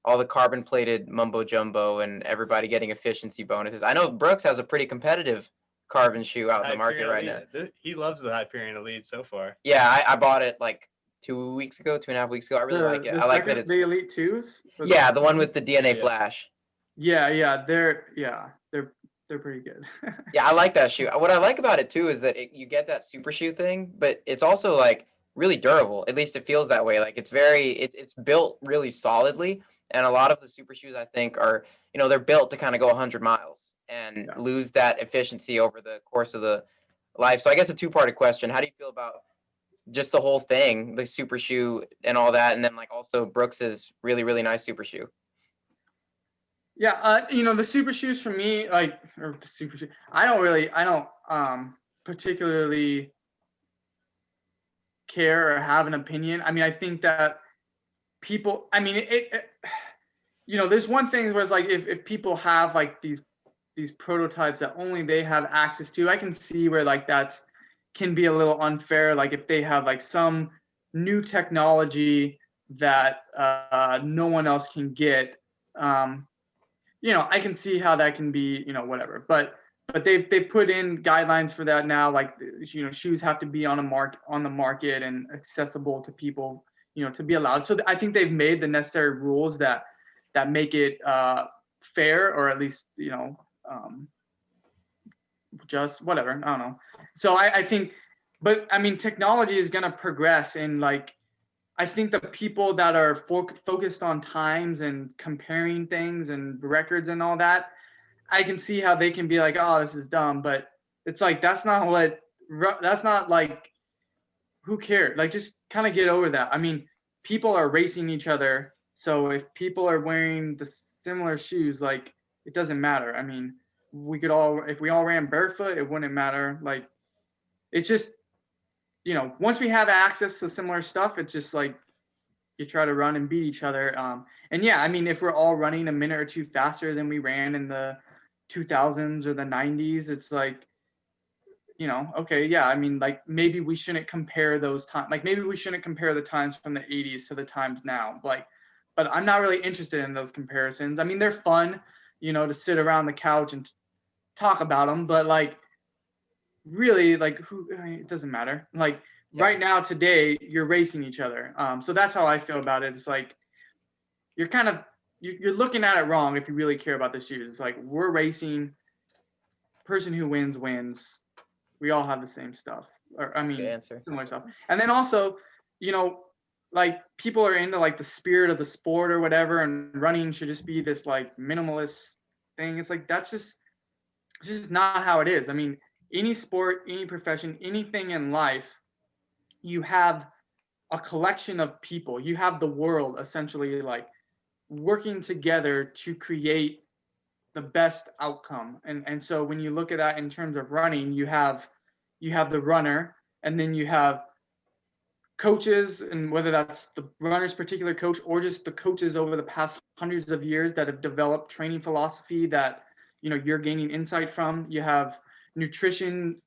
all the carbon plated mumbo jumbo and everybody getting efficiency bonuses? I know Brooks has a pretty competitive carbon shoe out in the market right now. He loves the Hyperion Elite so far. Yeah, I bought it like 2.5 weeks ago. I really like it. I like that it's the Elite 2s. Yeah, the one with the DNA flash. Yeah, they're pretty good. Yeah, I like that shoe. What I like about it too is that you get that super shoe thing, but it's also like really durable. At least it feels that way. Like it's built really solidly, and a lot of the super shoes I think are, they're built to kind of go 100 miles and lose that efficiency over the course of the life. So I guess a two-parted question: how do you feel about just the whole thing, the super shoe and all that, and then like also Brooks's really, really nice super shoe? Yeah, the super shoes for me, or the super shoe, I don't particularly care or have an opinion. I mean, I think that people, I mean, there's one thing where it's like, if people have like these prototypes that only they have access to, I can see where like that can be a little unfair. Like if they have like some new technology that no one else can get, I can see how that can be, whatever. But they put in guidelines for that now. Like, shoes have to be on the market and accessible to people, to be allowed. So I think they've made the necessary rules that make it fair, or at least, just whatever. I don't know. So I think, but I mean, technology is going to progress, and like, I think the people that are focused on times and comparing things and records and all that, I can see how they can be like, oh, this is dumb. But it's like, that's not like, who cares? Like, just kind of get over that. I mean, people are racing each other. So if people are wearing the similar shoes, like, it doesn't matter. I mean, if we all ran barefoot, it wouldn't matter. Like, it's just, once we have access to similar stuff, it's just like you try to run and beat each other. And yeah, I mean, if we're all running a minute or two faster than we ran in the 2000s or the 90s, it's like, okay, yeah, I mean, like, maybe we shouldn't compare those times. Like, maybe we shouldn't compare the times from the 80s to the times now. Like, but I'm not really interested in those comparisons. I mean, they're fun, to sit around the couch and talk about them, but like, really, like, it doesn't matter. Like, right now, today, you're racing each other. So that's how I feel about it. It's like, you're looking at it wrong if you really care about the shoes. It's like, we're racing, person who wins. We all have the same stuff. Or, I mean, similar stuff. And then also, like, people are into like the spirit of the sport or whatever, and running should just be this like minimalist thing. It's like, that's just not how it is. I mean, any sport, any profession, anything in life, you have a collection of people. You have the world essentially like working together to create the best outcome. And so when you look at that in terms of running, you have the runner, and then you have coaches, and whether that's the runner's particular coach or just the coaches over the past hundreds of years that have developed training philosophy that, you're gaining insight from. You have nutrition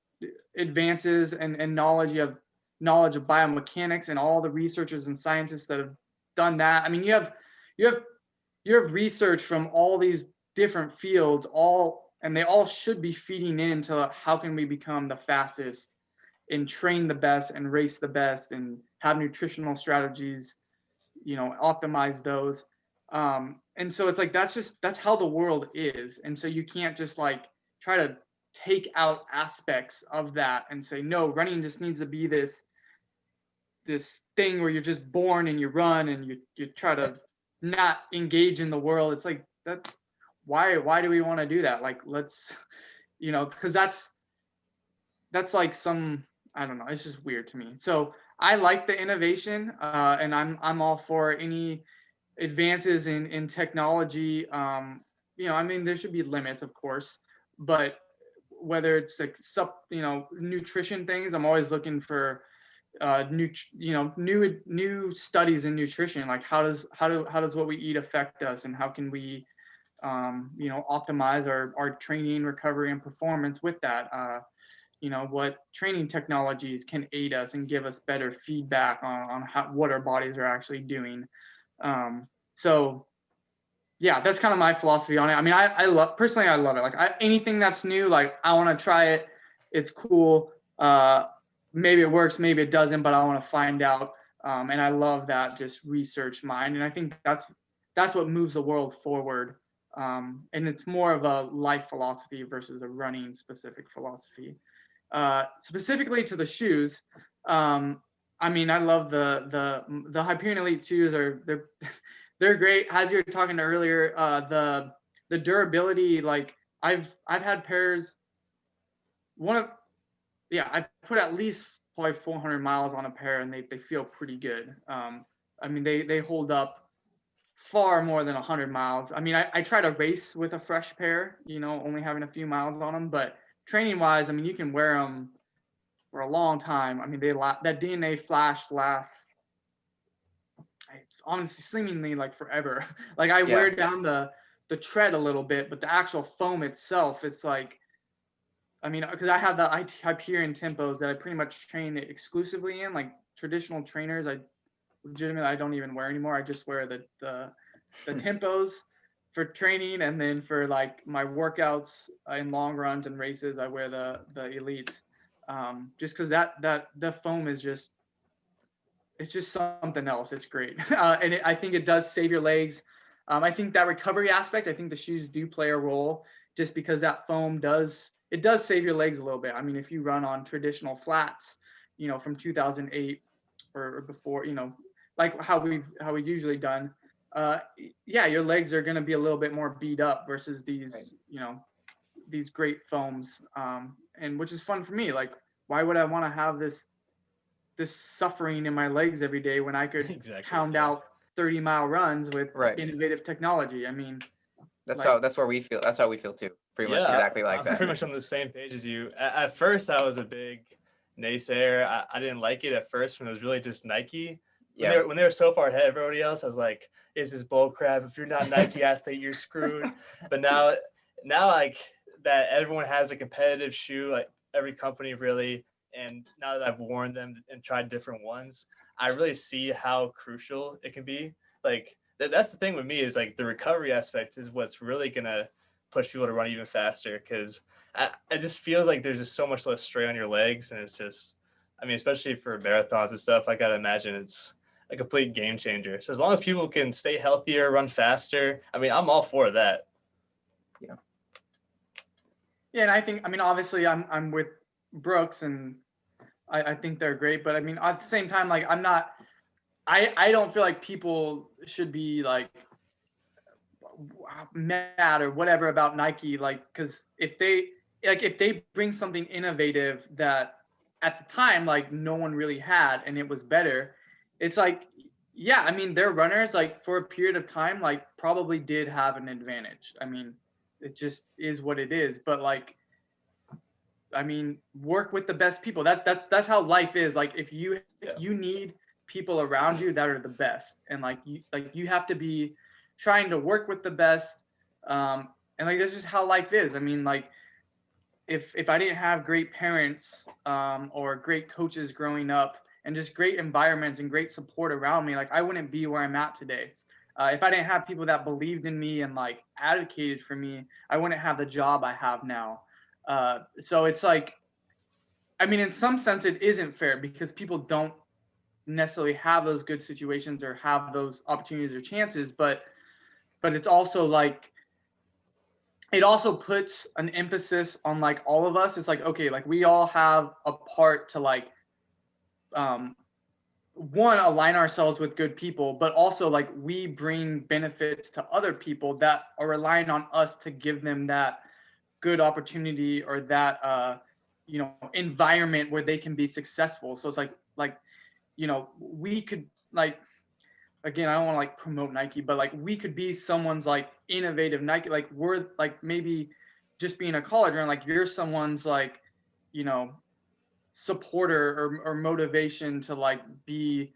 advances and knowledge of biomechanics and all the researchers and scientists that have done that. I mean, you have research from all these different fields, and they all should be feeding into how can we become the fastest and train the best and race the best and have nutritional strategies, optimize those. And so it's like, that's how the world is. And so you can't just like try to take out aspects of that and say, no, running just needs to be this thing where you're just born and you run and you try to not engage in the world. It's like that. Why do we want to do that? Like, let's, because that's like some, I don't know, it's just weird to me. So I like the innovation, and I'm all for any advances in technology. I mean, there should be limits, of course, but whether it's like nutrition things, I'm always looking for new studies in nutrition. Like how does what we eat affect us, and how can we optimize our training, recovery, and performance with that. What training technologies can aid us and give us better feedback on what our bodies are actually doing. So yeah, that's kind of my philosophy on it. I mean, I love it. Like anything that's new, like I want to try it. It's cool. Maybe it works, maybe it doesn't, but I want to find out. And I love that just research mind. And I think that's what moves the world forward. And it's more of a life philosophy versus a running specific philosophy. Specifically to the shoes, I mean, I love the Hyperion Elite shoes. They're great. As you were talking earlier, the durability, like I've had pairs. I've put at least probably 400 miles on a pair, and they feel pretty good. I mean, they hold up far more than 100 miles. I mean, I try to race with a fresh pair, only having a few miles on them, but training wise, I mean, you can wear them for a long time. I mean, that DNA flash lasts, it's honestly seemingly like forever. Like I wear down the tread a little bit, but the actual foam itself, it's like, I mean, because I have the Hyperion tempos that I pretty much train exclusively in, like traditional trainers. I don't even wear anymore. I just wear the tempos for training, and then for like my workouts in long runs and races, I wear the Elites. Just because the foam is just, it's just something else. It's great, and I think it does save your legs. I think that recovery aspect, I think the shoes do play a role, just because that foam does save your legs a little bit. I mean, if you run on traditional flats, from 2008 or before, like how we've usually done, your legs are going to be a little bit more beat up versus these, these great foams, and which is fun for me. Like, why would I want to have this suffering in my legs every day when I could pound out 30-mile runs with innovative technology? I mean, that's how we feel. That's how we feel too. Pretty much exactly like I'm that. Pretty much on the same page as you. At first, I was a big naysayer. I didn't like it at first when it was really just Nike. When they were so far ahead of everybody else, I was like, "Is this bull crap? If you're not a Nike athlete, you're screwed." But now like that, everyone has a competitive shoe, like every company really. And now that I've worn them and tried different ones, I really see how crucial it can be. Like that's the thing with me, is like the recovery aspect is what's really gonna push people to run even faster, because it just feels like there's just so much less strain on your legs, and it's just, I mean, especially for marathons and stuff, I gotta imagine it's a complete game changer. So as long as people can stay healthier, run faster, I mean, I'm all for that. Yeah, and I think, I mean, obviously I'm with Brooks, and I think they're great, but I mean, at the same time, like I don't feel like people should be like mad or whatever about Nike, like, because if they bring something innovative that at the time like no one really had and it was better, it's like, I mean, their runners, like, for a period of time, like, probably did have an advantage. I mean, it just is what it is. But like, I mean, work with the best people. That's how life is. Like, if you need people around you that are the best, and like you have to be trying to work with the best, and like, this is how life is. I mean, like, if I didn't have great parents, or great coaches growing up, and just great environments and great support around me, like, I wouldn't be where I'm at today. If I didn't have people that believed in me and like advocated for me, I wouldn't have the job I have now. So it's like, I mean, in some sense, it isn't fair because people don't necessarily have those good situations or have those opportunities or chances, but it's also like, it also puts an emphasis on like all of us. It's like, okay, like we all have a part to like, one, align ourselves with good people, but also like we bring benefits to other people that are relying on us to give them that good opportunity or that environment where they can be successful. So it's like we could like, again, I don't want to like promote Nike, but like we could be someone's like innovative Nike, like we're like maybe just being a college and like you're someone's like you know supporter or motivation to like be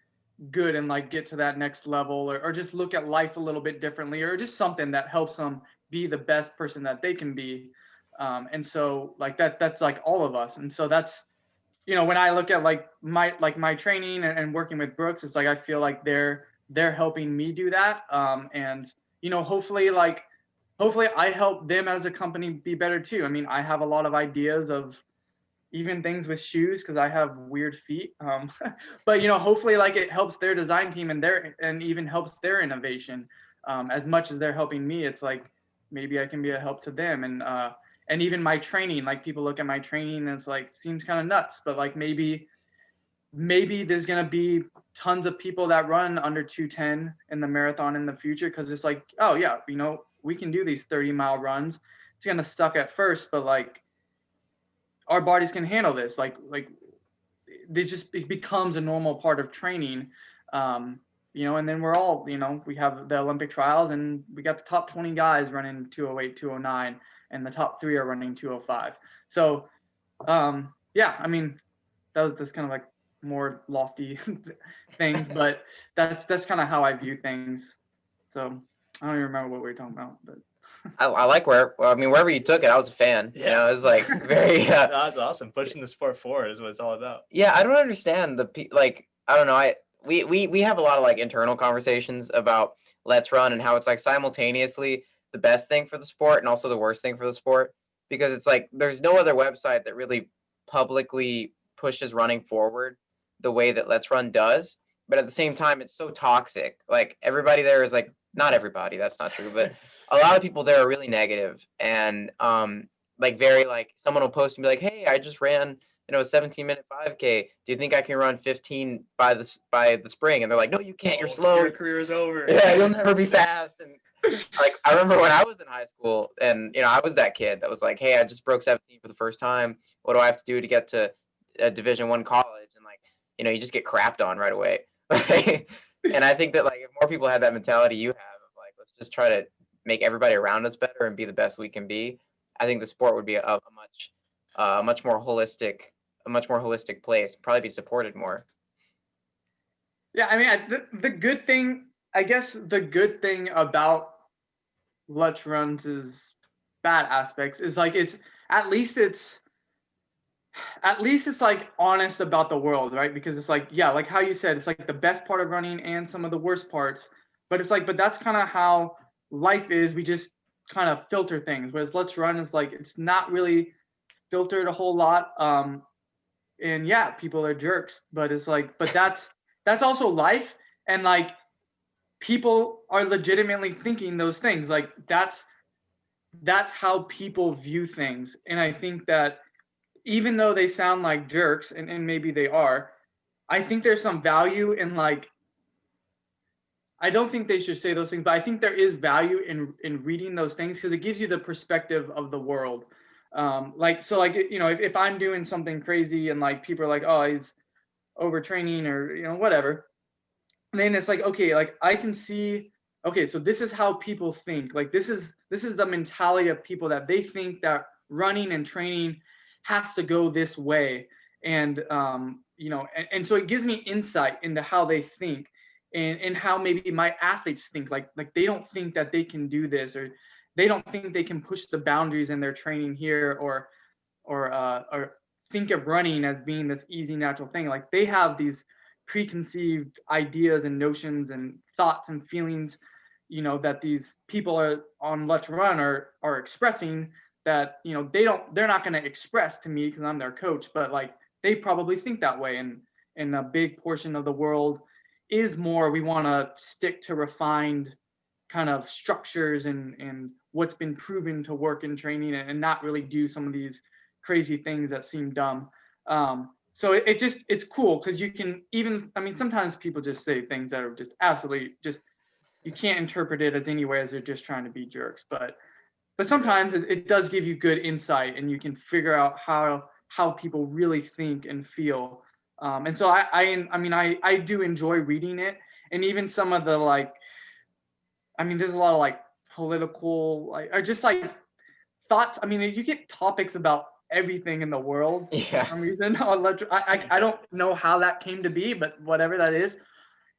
good and like get to that next level, or just look at life a little bit differently, or just something that helps them be the best person that they can be. And so like that's like all of us. And so that's, when I look at like my training and working with Brooks, it's like I feel like they're helping me do that. And hopefully I help them as a company be better too. I mean, I have a lot of ideas of even things with shoes because I have weird feet. But hopefully like it helps their design team and even helps their innovation. As much as they're helping me, it's like maybe I can be a help to them. And even my training, like people look at my training and it's like seems kind of nuts, but like maybe there's gonna be tons of people that run under 2:10 in the marathon in the future because it's like, oh yeah, we can do these 30-mile runs. It's gonna suck at first, but like our bodies can handle this. Like it becomes a normal part of training. And then we're all, we have the Olympic trials and we got the top 20 guys running 208, 209, and the top 3 are running 205. So, yeah, I mean, that's kind of like more lofty things, but that's kind of how I view things. So I don't even remember what we were talking about, but. I like wherever you took it, I was a fan. Yeah. It was like very. That's awesome. Pushing the sport forward is what it's all about. Yeah, I don't understand I don't know. We have a lot of like internal conversations about Let's Run and how it's like simultaneously the best thing for the sport and also the worst thing for the sport, because it's like there's no other website that really publicly pushes running forward the way that Let's Run does. But at the same time, it's so toxic. Like everybody there is like, not everybody, that's not true, but a lot of people there are really negative and like very like someone will post and be like, hey, I just ran a 17-minute 5K. Do you think I can run 15 by the spring? And they're like, no, you can't. You're slow. Your career is over. Yeah, you'll never be fast. And like I remember when I was in high school, and I was that kid that was like, hey, I just broke 17 for the first time. What do I have to do to get to a Division I college? And like, you just get crapped on right away. And I think that like if more people had that mentality you have of like, let's just try to make everybody around us better and be the best we can be, I think the sport would be a much more holistic place, probably be supported more. Yeah, I mean, the good thing, I guess the good thing about Let's Run's bad aspects is like at least it's like honest about the world, right? Because it's like, yeah, like how you said, it's like the best part of running and some of the worst parts, but it's like, but that's kind of how life is. We just kind of filter things, whereas Let's Run is like, it's not really filtered a whole lot. And yeah, people are jerks, but it's like, but that's also life. And like, people are legitimately thinking those things. Like that's how people view things. And I think that even though they sound like jerks, and maybe they are, I think there's some value in like, I don't think they should say those things, but I think there is value in reading those things because it gives you the perspective of the world. If I'm doing something crazy and like people are like, oh, he's overtraining or whatever, then it's like, okay, like I can see, okay, so this is how people think. Like this is the mentality of people, that they think that running and training has to go this way. And and so it gives me insight into how they think and how maybe my athletes think. Like they don't think that they can do this, or they don't think they can push the boundaries in their training here, or think of running as being this easy, natural thing. Like they have these preconceived ideas and notions and thoughts and feelings that these people are on Let's Run are expressing that, they're not going to express to me because I'm their coach, but like they probably think that way. And a big portion of the world is more, we want to stick to refined kind of structures and what's been proven to work in training, and not really do some of these crazy things that seem dumb. So it's cool because you can even, sometimes people just say things that are just absolutely just, you can't interpret it as any way as they're just trying to be jerks. But sometimes it does give you good insight, and you can figure out how people really think and feel. And so I do enjoy reading it, and even some of the there's a lot of like political or just like thoughts. You get topics about everything in the world for some reason. I don't know how that came to be, but whatever that is.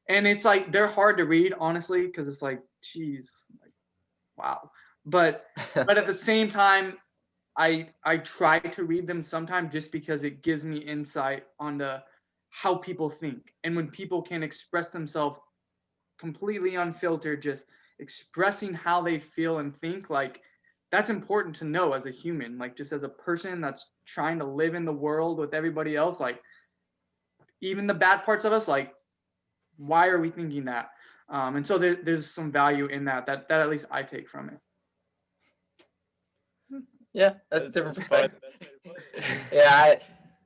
And it's like, they're hard to read, honestly, because it's like, geez, wow. But at the same time, I try to read them sometimes just because it gives me insight onto how people think. And when people can express themselves completely unfiltered, just expressing how they feel and think, like that's important to know as a human, like just as a person that's trying to live in the world with everybody else, like even the bad parts of us, like why are we thinking that? And so there's some value in that at least I take from it. Yeah, that's a different perspective. Yeah,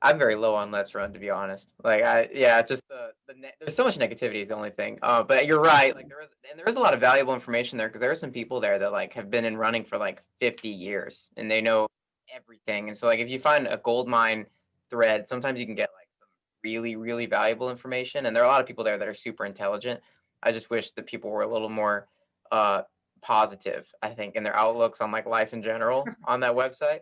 I'm very low on Let's Run, to be honest. Just there's so much negativity is the only thing. But you're right. Like there is a lot of valuable information there, because there are some people there that like have been in running for like 50 years and they know everything. And so like if you find a gold mine thread, sometimes you can get like some really, really valuable information. And there are a lot of people there that are super intelligent. I just wish that people were a little more positive, I think, in their outlooks on like life in general on that website.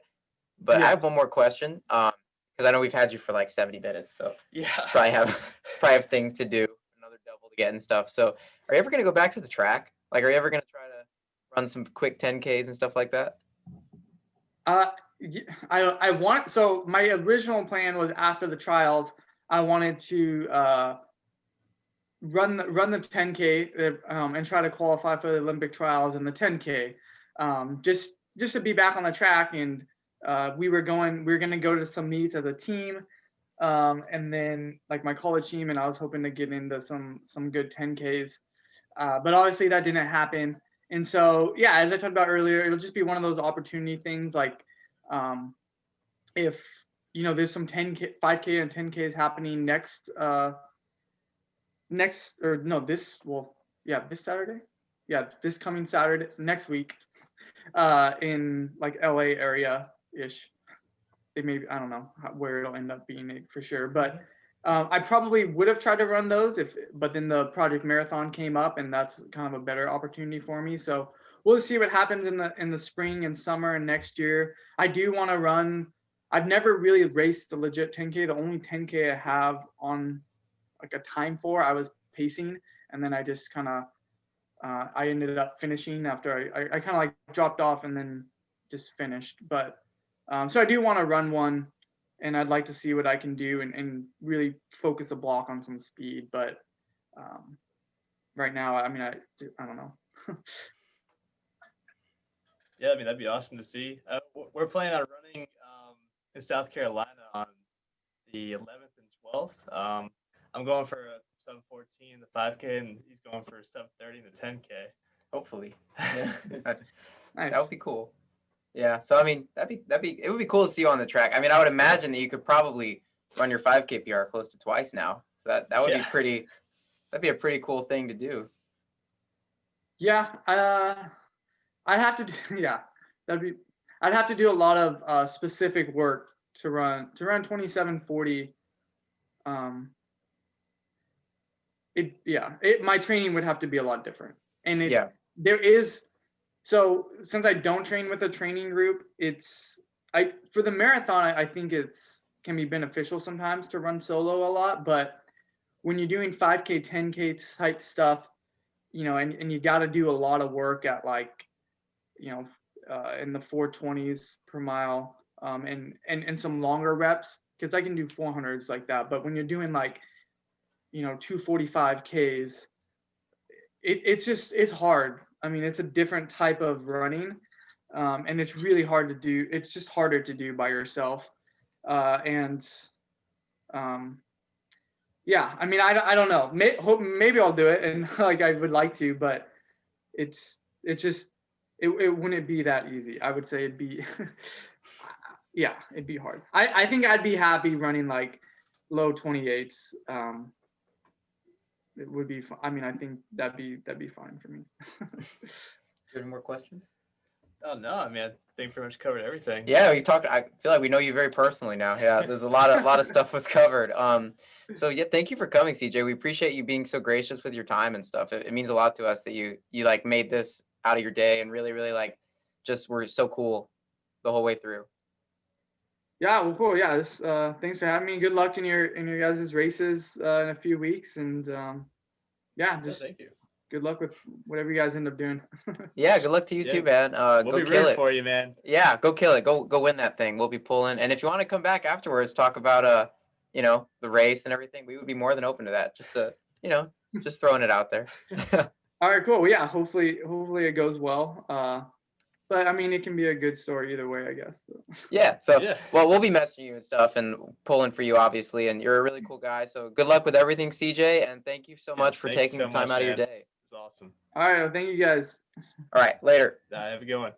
But yeah. I have one more question, because I know we've had you for like 70 minutes, so yeah, probably have things to do, another double to get and stuff. So are you ever going to go back to the track? Like, are you ever going to try to run some quick 10Ks and stuff like that? I want, so my original plan was after the trials, I wanted to run the 10K and try to qualify for the Olympic trials and the 10K, just to be back on the track. And we were going to go to some meets as a team, and then like my college team, and I was hoping to get into some good 10Ks, but obviously that didn't happen. And so yeah, as I talked about earlier, it'll just be one of those opportunity things, like if there's some 10K, 5K and 10Ks happening this Saturday, this coming Saturday, next week, in like LA area ish. It may, I don't know where it'll end up being for sure, but I probably would have tried to run those but then the Project Marathon came up, and that's kind of a better opportunity for me. So we'll see what happens in the spring and summer and next year. I do want to run. I've never really raced a legit 10K. The only 10K I have on like a time for, I was pacing, and then I just kind of I ended up finishing after I kind of like dropped off and then just finished. But so I do want to run one, and I'd like to see what I can do and really focus a block on some speed. But right now, I don't know. Yeah, that'd be awesome to see. We're planning on running in South Carolina on the 11th and 12th. I'm going for a 7:14 in the 5K, and he's going for 7:30 in the 10K. Hopefully, yeah, nice. That would be cool. Yeah, so it would be cool to see you on the track. I would imagine that you could probably run your 5K PR close to twice now. So that would be pretty. That'd be a pretty cool thing to do. Yeah, I have to do. Yeah, I'd have to do a lot of specific work to run 27:40. My training would have to be a lot different, and there is. So since I don't train with a training group, for the marathon, I think can be beneficial sometimes to run solo a lot. But when you're doing 5K, 10K type stuff, and you got to do a lot of work at like, in the 420s per mile, and some longer reps, because I can do 400s like that. But when you're doing like, 245 Ks, it's hard. I mean, it's a different type of running, and it's really hard to do. It's just harder to do by yourself. And yeah, I mean, I don't know. Maybe I'll do it, and like I would like to, but it's just it wouldn't be that easy. I would say it'd be yeah, it'd be hard. I think I'd be happy running like low 28s. It would be. I mean, I think that'd be fine for me. Any more questions? Oh no, I mean, I think pretty much covered everything. Yeah, we talked. I feel like we know you very personally now. Yeah, there's a lot of stuff was covered. So yeah, thank you for coming, CJ. We appreciate you being so gracious with your time and stuff. It means a lot to us that you like made this out of your day and really like just were so cool the whole way through. Yeah, well, cool. Yeah, thanks for having me. Good luck in your guys' races in a few weeks, and yeah, just thank you. Good luck with whatever you guys end up doing. Yeah, good luck to you too, man. We'll go be kill rooting it for you, man. Yeah, go kill it. Go win that thing. We'll be pulling. And if you want to come back afterwards, talk about the race and everything, we would be more than open to that. Just to, just throwing it out there. All right, cool. Well, yeah, hopefully it goes well. But I mean, it can be a good story either way, I guess. Yeah. So, well, we'll be messaging you and stuff and pulling for you, obviously. And you're a really cool guy. So good luck with everything, CJ. And thank you so much for taking the time out of your day. It's awesome. All right. Well, thank you guys. All right. Later. Have a good one.